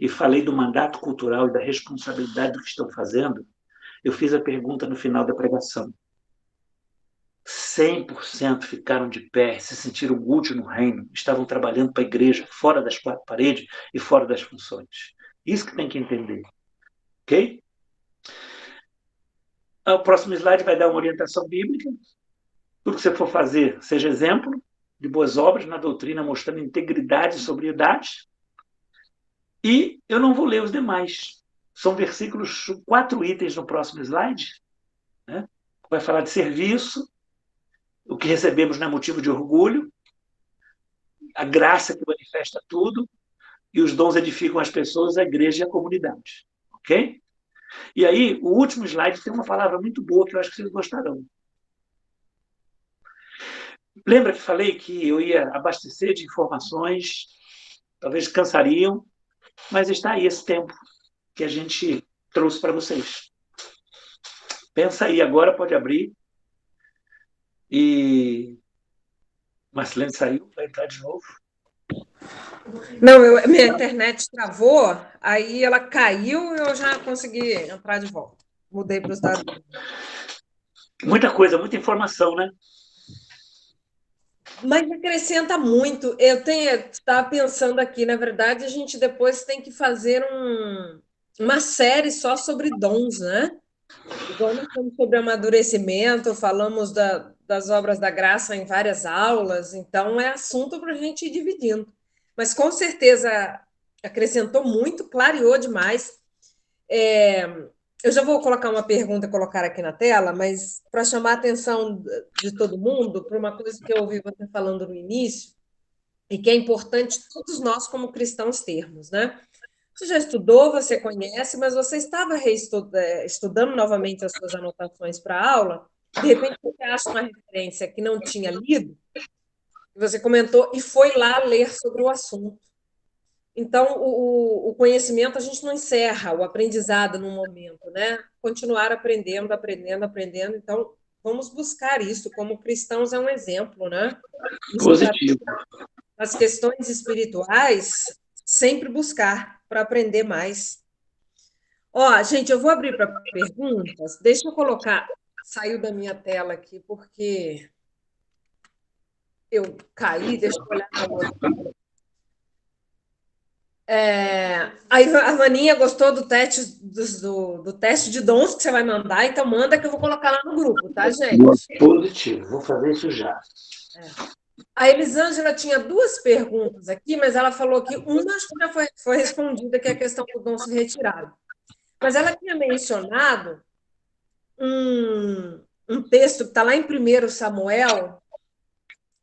e falei do mandato cultural e da responsabilidade do que estão fazendo, eu fiz a pergunta no final da pregação. 100% ficaram de pé, se sentiram úteis no reino, estavam trabalhando para a igreja, fora das 4 paredes e fora das funções. Isso que tem que entender. Ok? O próximo slide vai dar uma orientação bíblica. Tudo que você for fazer, seja exemplo de boas obras na doutrina, mostrando integridade e sobriedade. E eu não vou ler os demais. São versículos, 4 itens no próximo slide. Né? Vai falar de serviço, o que recebemos não é motivo de orgulho, a graça que manifesta tudo, e os dons edificam as pessoas, a igreja e a comunidade. Ok? E aí, o último slide tem uma palavra muito boa que eu acho que vocês gostarão. Lembra que falei que eu ia abastecer de informações, talvez cansariam, mas está aí esse tempo que a gente trouxe para vocês. Pensa aí agora, pode abrir. E Marcelene saiu, vai entrar de novo. Não, minha internet travou, aí ela caiu e eu já consegui entrar de volta. Mudei para os dados. Muita coisa, muita informação, né? Mas acrescenta muito. Eu estava pensando aqui, na verdade, a gente depois tem que fazer uma série só sobre dons, né? Igual nós falamos sobre amadurecimento, falamos das obras da graça em várias aulas, então é assunto para a gente ir dividindo. Mas com certeza acrescentou muito, clareou demais. Eu já vou colocar uma pergunta, colocar aqui na tela, mas para chamar a atenção de todo mundo, para uma coisa que eu ouvi você falando no início, e que é importante todos nós, como cristãos, termos, né? Você já estudou, você conhece, mas você estava estudando novamente as suas anotações para a aula, de repente você acha uma referência que não tinha lido, você comentou e foi lá ler sobre o assunto. Então, o conhecimento a gente não encerra, o aprendizado no momento, né? Continuar aprendendo, aprendendo, aprendendo. Então, vamos buscar isso. Como cristãos, é um exemplo, né? Positivo. As questões espirituais, sempre buscar para aprender mais. Ó, gente, eu vou abrir para perguntas. Deixa eu colocar. Saiu da minha tela aqui, porque eu caí. Deixa eu olhar na outra. A Vaninha gostou do teste, do teste de dons que você vai mandar, então manda que eu vou colocar lá no grupo, tá, gente? Positivo, vou fazer isso já. A Elisângela tinha duas perguntas aqui, mas ela falou que uma acho que já foi respondida, que é a questão do dom se retirado. Mas ela tinha mencionado um texto que está lá em 1 Samuel.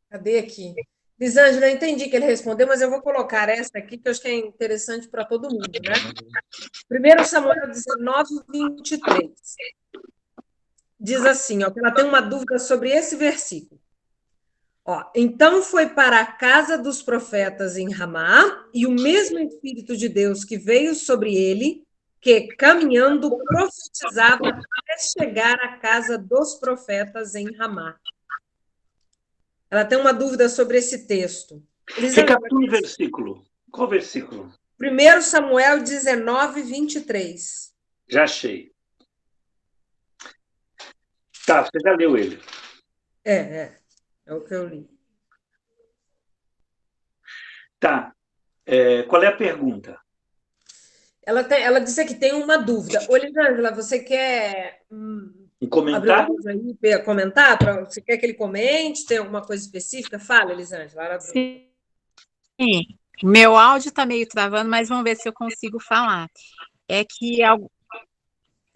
Cadê aqui? Elisângela, eu entendi que ele respondeu, mas eu vou colocar essa aqui, que eu acho que é interessante para todo mundo, né? 1 Samuel 19, 23. Diz assim, ó, que ela tem uma dúvida sobre esse versículo. Ó, então foi para a casa dos profetas em Ramá, e o mesmo Espírito de Deus que veio sobre ele, que caminhando profetizava até chegar à casa dos profetas em Ramá. Ela tem uma dúvida sobre esse texto. Fica um versículo. Qual versículo? 1 Samuel 19, 23. Já achei. Tá, você já leu ele. É o que eu li. Tá. Qual é a pergunta? Ela disse que tem uma dúvida. Ô, Elisângela, você quer comentar? Comentar? Você quer que ele comente? Tem alguma coisa específica? Fala, Elisângela. Sim. O meu áudio está meio travando, mas vamos ver se eu consigo falar. É que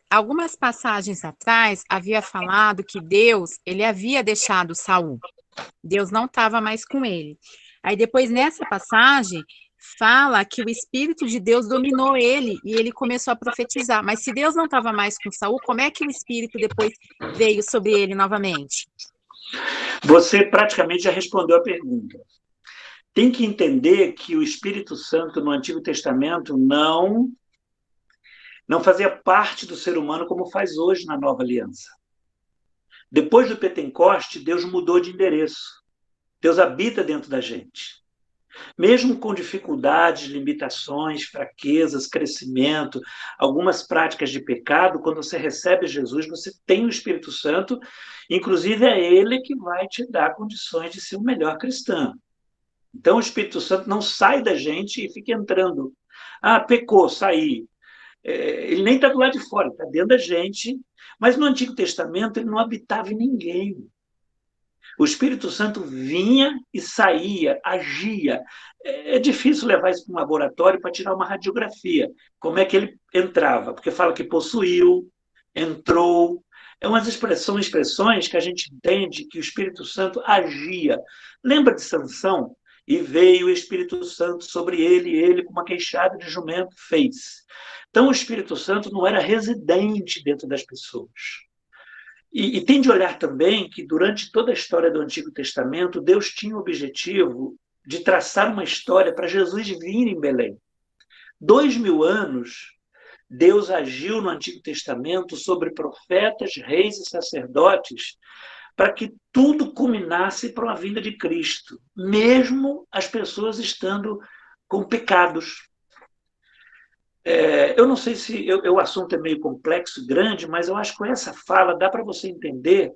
algumas passagens atrás havia falado que Deus, ele havia deixado Saul. Deus não estava mais com ele. Aí depois, nessa passagem, fala que o Espírito de Deus dominou ele e ele começou a profetizar. Mas se Deus não estava mais com Saul, como é que o Espírito depois veio sobre ele novamente? Você praticamente já respondeu a pergunta. Tem que entender que o Espírito Santo no Antigo Testamento não fazia parte do ser humano como faz hoje na Nova Aliança. Depois do Pentecoste, Deus mudou de endereço. Deus habita dentro da gente. Mesmo com dificuldades, limitações, fraquezas, crescimento, algumas práticas de pecado, quando você recebe Jesus, você tem o Espírito Santo, inclusive é ele que vai te dar condições de ser o melhor cristão. Então o Espírito Santo não sai da gente e fica entrando. Ah, pecou, saí. Ele nem está do lado de fora, está dentro da gente, mas no Antigo Testamento ele não habitava em ninguém. O Espírito Santo vinha e saía, agia. É difícil levar isso para um laboratório para tirar uma radiografia. Como é que ele entrava? Porque fala que possuiu, entrou. É umas expressões que a gente entende que o Espírito Santo agia. Lembra de Sansão? E veio o Espírito Santo sobre ele, e ele, com uma queixada de jumento, fez. Então, o Espírito Santo não era residente dentro das pessoas. E tem de olhar também que, durante toda a história do Antigo Testamento, Deus tinha o objetivo de traçar uma história para Jesus vir em Belém. 2000 anos, Deus agiu no Antigo Testamento sobre profetas, reis e sacerdotes para que tudo culminasse para a vinda de Cristo, mesmo as pessoas estando com pecados. Eu não sei se o assunto é meio complexo, grande, mas eu acho que com essa fala dá para você entender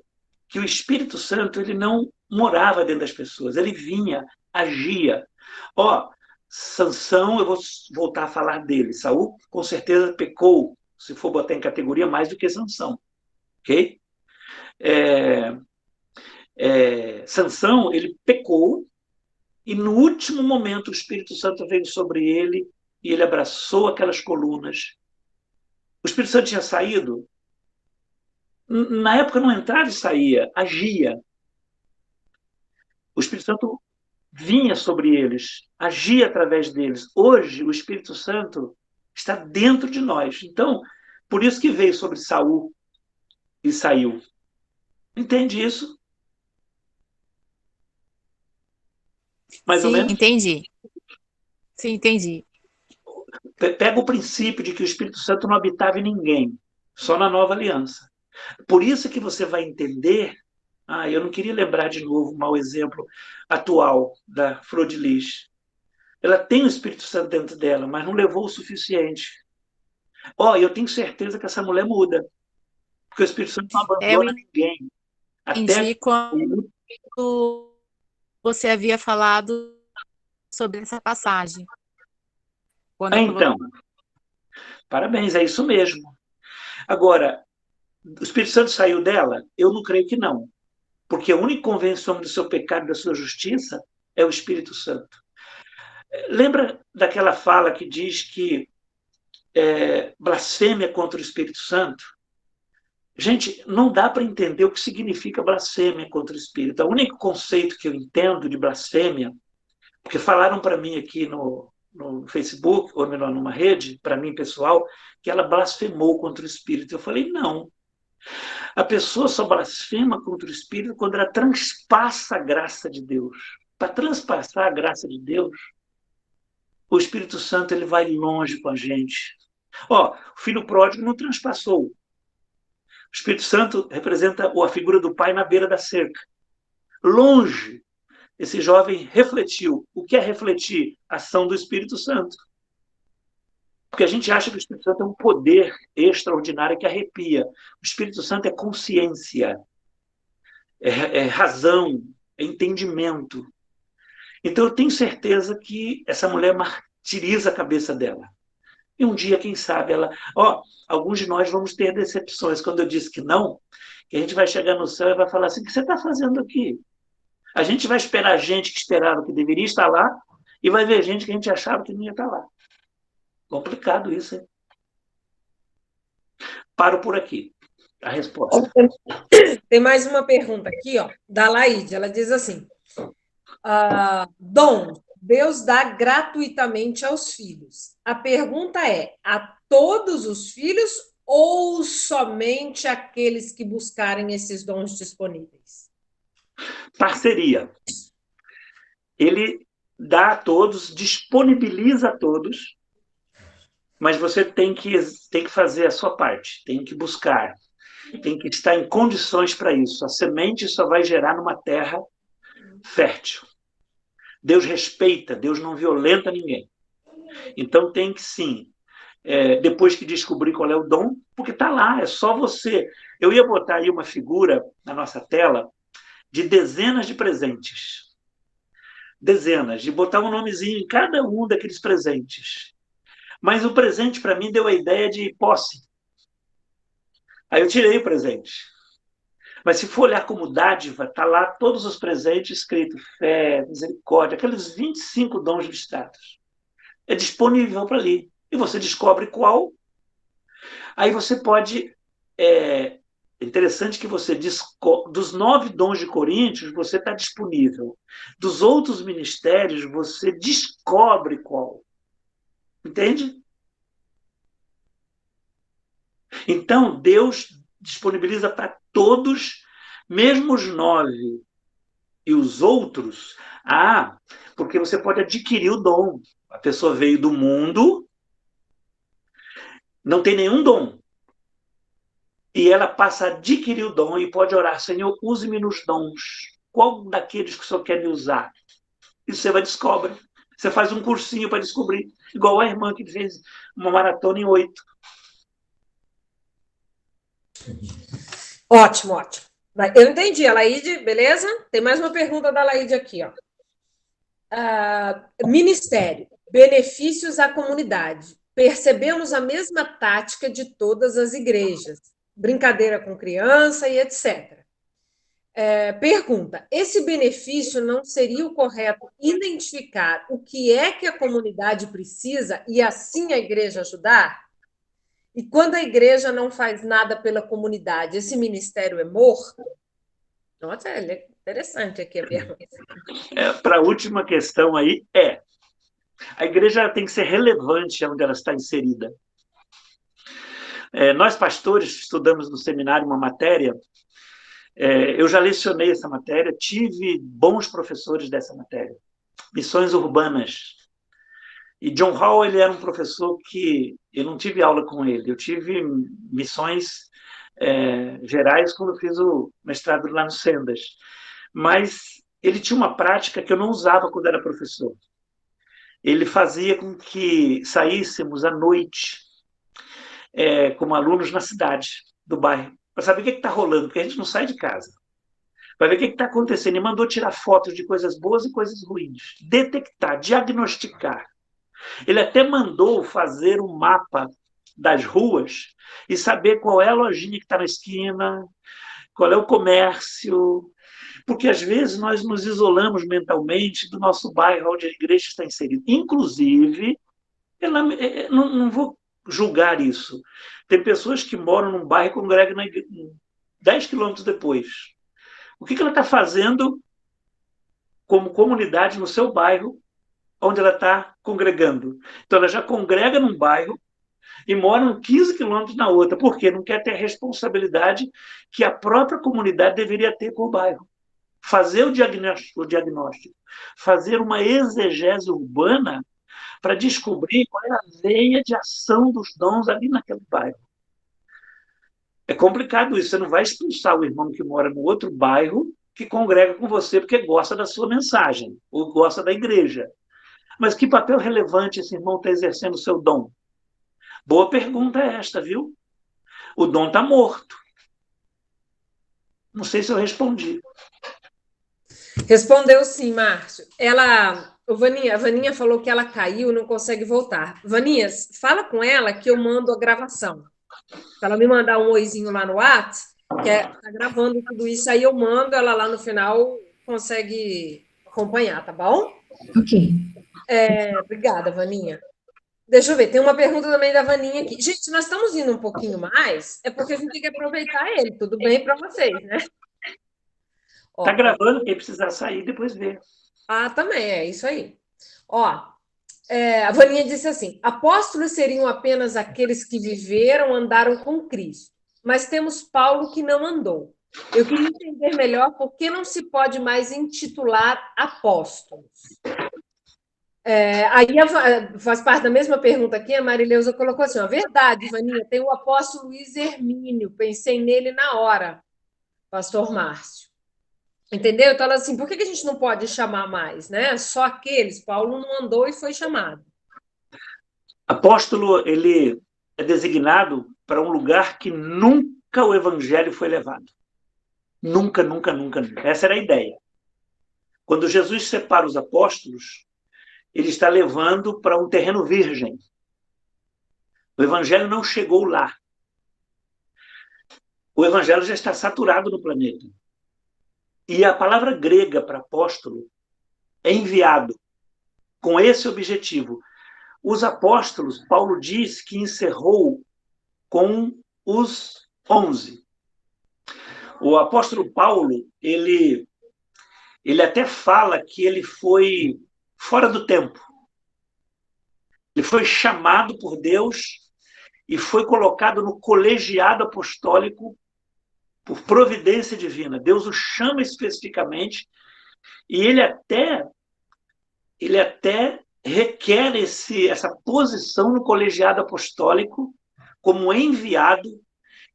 que o Espírito Santo ele não morava dentro das pessoas, ele vinha, agia. Sansão, eu vou voltar a falar dele. Saul, com certeza, pecou, se for botar em categoria, mais do que Sansão. Ok? Sansão, ele pecou, e no último momento o Espírito Santo veio sobre ele e ele abraçou aquelas colunas. O Espírito Santo tinha saído. Na época não entrava e saía, agia. O Espírito Santo vinha sobre eles, agia através deles. Hoje, o Espírito Santo está dentro de nós. Então, por isso que veio sobre Saul e saiu. Entende isso? Mais ou Sim, menos? entendi. Sim, entendi. Pega o princípio de que o Espírito Santo não habitava em ninguém, só na nova aliança. Por isso que você vai entender. Eu não queria lembrar de novo um mau exemplo atual da Flor de Lis. Ela tem o Espírito Santo dentro dela, mas não levou o suficiente. Eu tenho certeza que essa mulher muda, porque o Espírito Santo não Eu abandona ninguém. entendi quando você havia falado sobre essa passagem. Então, parabéns, é isso mesmo. Agora, o Espírito Santo saiu dela? Eu não creio que não. Porque o único que convence o homem do seu pecado e da sua justiça é o Espírito Santo. Lembra daquela fala que diz que blasfêmia contra o Espírito Santo? Gente, não dá para entender o que significa blasfêmia contra o Espírito. O único conceito que eu entendo de blasfêmia, porque falaram para mim aqui no Facebook, ou melhor, numa rede, para mim pessoal, que ela blasfemou contra o Espírito. Eu falei, não. A pessoa só blasfema contra o Espírito quando ela transpassa a graça de Deus. Para transpassar a graça de Deus, o Espírito Santo ele vai longe com a gente. O filho pródigo não transpassou. O Espírito Santo representa a figura do pai na beira da cerca. Longe, esse jovem refletiu. O que é refletir? A ação do Espírito Santo. Porque a gente acha que o Espírito Santo é um poder extraordinário que arrepia. O Espírito Santo é consciência, é razão, é entendimento. Então, eu tenho certeza que essa mulher martiriza a cabeça dela. E um dia, quem sabe, alguns de nós vamos ter decepções. Quando eu disse que não, que a gente vai chegar no céu e vai falar assim, o que você está fazendo aqui? A gente vai esperar gente que esperava que deveria estar lá e vai ver gente que a gente achava que não ia estar lá. Complicado isso, hein? Paro por aqui. A resposta. Tem mais uma pergunta aqui, da Laide. Ela diz assim, dom, Deus dá gratuitamente aos filhos. A pergunta é, a todos os filhos ou somente aqueles que buscarem esses dons disponíveis? Parceria. Ele dá a todos, disponibiliza a todos, mas você tem que fazer a sua parte, tem que buscar, tem que estar em condições para isso. A semente só vai gerar numa terra fértil. Deus respeita, Deus não violenta ninguém. Então tem que sim, depois que descobrir qual é o dom, porque está lá, é só você. Eu ia botar aí uma figura na nossa tela de dezenas de presentes. Dezenas, de botar um nomezinho em cada um daqueles presentes. Mas o presente, para mim, deu a ideia de posse. Aí eu tirei o presente. Mas se for olhar como dádiva, está lá todos os presentes escritos, fé, misericórdia, aqueles 25 dons listados. É disponível para ali. E você descobre qual. Aí você pode É interessante que você dos 9 dons de Coríntios, você está disponível. Dos outros ministérios, você descobre qual. Entende? Então, Deus disponibiliza para todos, mesmo os 9 e os outros. Porque você pode adquirir o dom. A pessoa veio do mundo, não tem nenhum dom. E ela passa a adquirir o dom e pode orar: Senhor, use-me nos dons. Qual daqueles que o Senhor quer me usar? E você vai descobrir. Você faz um cursinho para descobrir. Igual a irmã que fez uma maratona em 8. Ótimo, ótimo. Eu entendi. A Laíde, beleza? Tem mais uma pergunta da Laíde aqui, ó. Ministério, benefícios à comunidade. Percebemos a mesma tática de todas as igrejas. Brincadeira com criança e etc. Pergunta: esse benefício não seria o correto identificar o que é que a comunidade precisa e assim a igreja ajudar? E quando a igreja não faz nada pela comunidade, esse ministério é morto? Nossa, é interessante aqui a pergunta. Para a última questão aí, a igreja tem que ser relevante onde ela está inserida. Nós, pastores, estudamos no seminário uma matéria. Eu já lecionei essa matéria, tive bons professores dessa matéria. Missões urbanas. E John Hall, ele era um professor que eu não tive aula com ele. Eu tive missões gerais quando eu fiz o mestrado lá no Sendas. Mas ele tinha uma prática que eu não usava quando era professor. Ele fazia com que saíssemos à noite como alunos na cidade do bairro, para saber o que está rolando, porque a gente não sai de casa. Para ver o que está acontecendo. E mandou tirar fotos de coisas boas e coisas ruins. Detectar, diagnosticar. Ele até mandou fazer um mapa das ruas e saber qual é a lojinha que está na esquina, qual é o comércio, porque às vezes nós nos isolamos mentalmente do nosso bairro onde a igreja está inserida. Inclusive, não vou julgar isso. Tem pessoas que moram num bairro e congregam 10 quilômetros depois. O que ela está fazendo como comunidade no seu bairro onde ela está congregando? Então, ela já congrega num bairro e mora 15 quilômetros na outra. Por quê? Não quer ter a responsabilidade que a própria comunidade deveria ter com o bairro. Fazer o diagnóstico, fazer uma exegese urbana para descobrir qual é a veia de ação dos dons ali naquele bairro. É complicado isso. Você não vai expulsar o irmão que mora no outro bairro que congrega com você porque gosta da sua mensagem ou gosta da igreja. Mas que papel relevante esse irmão está exercendo o seu dom? Boa pergunta esta, viu? O dom está morto. Não sei se eu respondi. Respondeu sim, Márcio. A Vaninha falou que ela caiu e não consegue voltar. Vaninha, fala com ela que eu mando a gravação. Se ela me mandar um oizinho lá no WhatsApp, que está gravando tudo isso, aí eu mando, ela lá no final consegue acompanhar, tá bom? Ok. Obrigada, Vaninha. Deixa eu ver, tem uma pergunta também da Vaninha aqui. Gente, nós estamos indo um pouquinho mais, é porque a gente tem que aproveitar ele. Tudo bem para vocês, né? Está gravando, quem precisar sair, depois vê. Também, é isso aí. A Vaninha disse assim: apóstolos seriam apenas aqueles que viveram, andaram com Cristo, mas temos Paulo que não andou. Eu queria entender melhor por que não se pode mais intitular apóstolos. Aí faz parte da mesma pergunta aqui, a Marileusa colocou assim: a verdade, Vaninha, tem o apóstolo Luiz Hermínio, pensei nele na hora, pastor Márcio. Entendeu? Então, ela assim, por que a gente não pode chamar mais, né? Só aqueles, Paulo não andou e foi chamado. Apóstolo, ele é designado para um lugar que nunca o evangelho foi levado. Nunca, nunca, nunca, nunca. Essa era a ideia. Quando Jesus separa os apóstolos, ele está levando para um terreno virgem. O evangelho não chegou lá. O evangelho já está saturado no planeta. E a palavra grega para apóstolo é enviado, com esse objetivo. Os apóstolos, Paulo diz que encerrou com os 11. O apóstolo Paulo, ele até fala que ele foi fora do tempo. Ele foi chamado por Deus e foi colocado no colegiado apostólico por providência divina. Deus o chama especificamente e ele até requer essa posição no colegiado apostólico como enviado,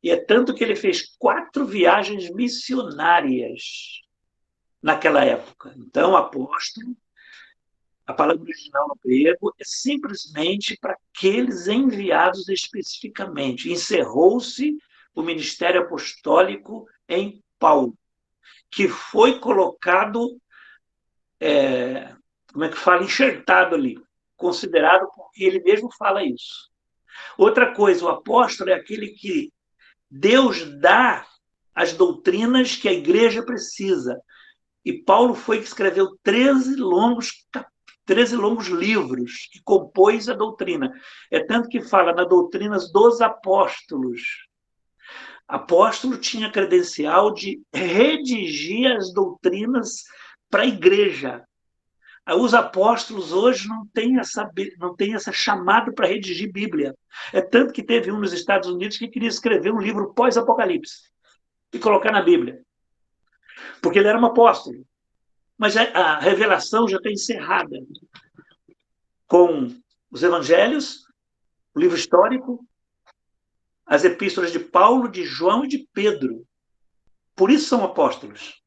e é tanto que ele fez 4 viagens missionárias naquela época. Então, apóstolo, a palavra original no grego, é simplesmente para aqueles enviados especificamente. Encerrou-se o ministério apostólico em Paulo, que foi colocado, como é que fala, enxertado ali, considerado, porque ele mesmo fala isso. Outra coisa, o apóstolo é aquele que Deus dá as doutrinas que a igreja precisa. E Paulo foi que escreveu 13 longos livros que compôs a doutrina. É tanto que fala na doutrinas dos apóstolos. Apóstolo tinha credencial de redigir as doutrinas para a igreja. Os apóstolos hoje não têm essa chamada para redigir Bíblia. É tanto que teve um nos Estados Unidos que queria escrever um livro pós-Apocalipse e colocar na Bíblia, porque ele era um apóstolo. Mas a revelação já está encerrada com os evangelhos, o livro histórico, as epístolas de Paulo, de João e de Pedro. Por isso são apóstolos.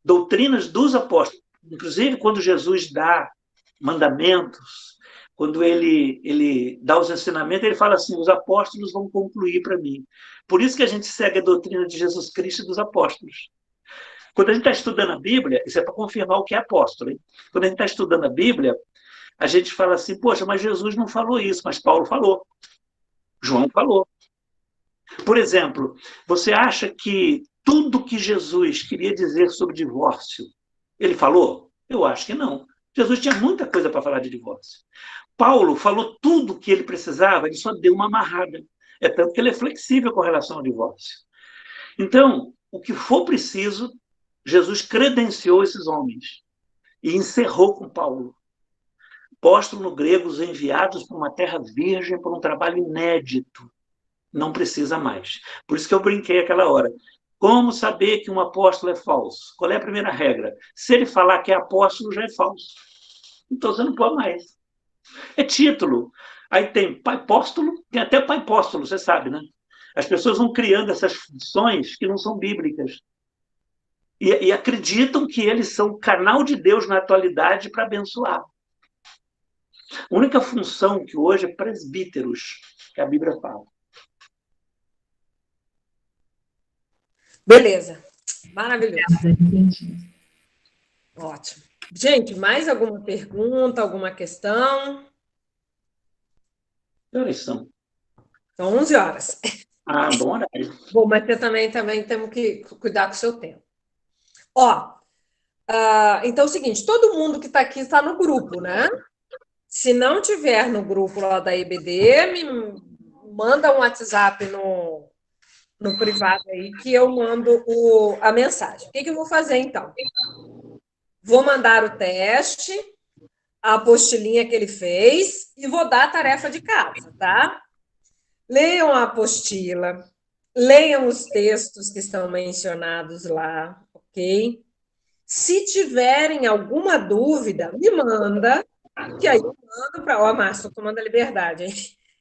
Doutrinas dos apóstolos. Inclusive, quando Jesus dá mandamentos, quando ele dá os ensinamentos, ele fala assim, os apóstolos vão concluir para mim. Por isso que a gente segue a doutrina de Jesus Cristo e dos apóstolos. Quando a gente está estudando a Bíblia, isso é para confirmar o que é apóstolo, hein? Quando a gente está estudando a Bíblia, a gente fala assim, poxa, mas Jesus não falou isso, mas Paulo falou. João falou. Por exemplo, você acha que tudo que Jesus queria dizer sobre divórcio, ele falou? Eu acho que não. Jesus tinha muita coisa para falar de divórcio. Paulo falou tudo que ele precisava, ele só deu uma amarrada. É tanto que ele é flexível com relação ao divórcio. Então, o que for preciso, Jesus credenciou esses homens e encerrou com Paulo. Apóstolo no grego, os enviados para uma terra virgem, por um trabalho inédito. Não precisa mais. Por isso que eu brinquei aquela hora. Como saber que um apóstolo é falso? Qual é a primeira regra? Se ele falar que é apóstolo, já é falso. Então você não pode mais. É título. Aí tem pai apóstolo, tem até pai apóstolo, você sabe, né? As pessoas vão criando essas funções que não são bíblicas. E acreditam que eles são o canal de Deus na atualidade para abençoar. A única função que hoje é presbíteros, que a Bíblia fala. Beleza. Maravilhoso. Ótimo. Gente, mais alguma pergunta, alguma questão? Que horas são? São 11 horas. Ah, bom horário. Bom, mas você também temos que cuidar com o seu tempo. Ó, então é o seguinte, todo mundo que está aqui está no grupo, né? Se não tiver no grupo lá da EBD, me manda um WhatsApp no privado aí que eu mando a mensagem. O que eu vou fazer, então? Vou mandar o teste, a apostilinha que ele fez e vou dar a tarefa de casa, tá? Leiam a apostila, leiam os textos que estão mencionados lá, ok? Se tiverem alguma dúvida, me manda, que aí eu mando para... Ó, Márcio, estou tomando a liberdade, hein?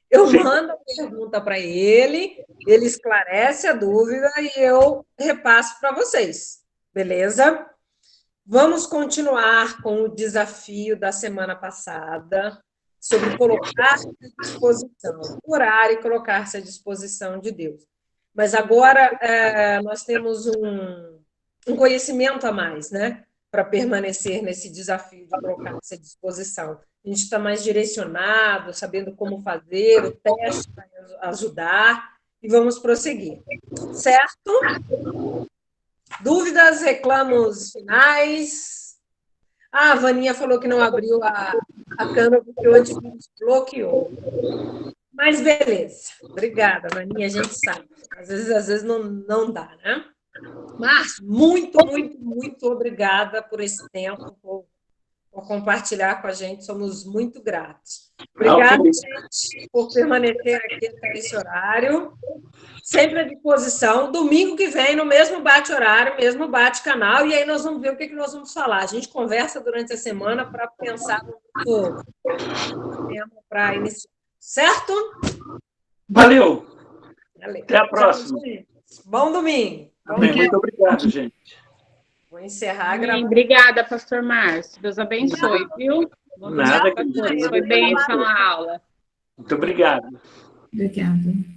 Eu mando a pergunta para ele esclarece a dúvida e eu repasso para vocês, beleza? Vamos continuar com o desafio da semana passada sobre colocar-se à disposição, orar e colocar-se à disposição de Deus. Mas agora nós temos um conhecimento a mais, né? Para permanecer nesse desafio de colocar-se à disposição. A gente está mais direcionado, sabendo como fazer, o teste vai ajudar, e vamos prosseguir. Certo? Dúvidas, reclamos finais? A Vaninha falou que não abriu a câmera porque o antivírus bloqueou. Mas beleza. Obrigada, Vaninha, a gente sabe. Às vezes não dá, né? Márcio, muito, muito, muito obrigada por esse tempo, por compartilhar com a gente. Somos muito gratos. Obrigada, gente, por permanecer aqui até esse horário. Sempre à disposição. Domingo que vem, no mesmo bate-horário, mesmo bate-canal, e aí nós vamos ver o que nós vamos falar. A gente conversa durante a semana para pensar no tema para iniciar. Certo? Valeu! Valeu. Até a próxima. Bom domingo. Amém. Muito obrigado, gente. Vou encerrar a gravação. Obrigada, pastor Márcio. Deus abençoe, viu? Nada, Foi bem a aula. Muito obrigado. Obrigada.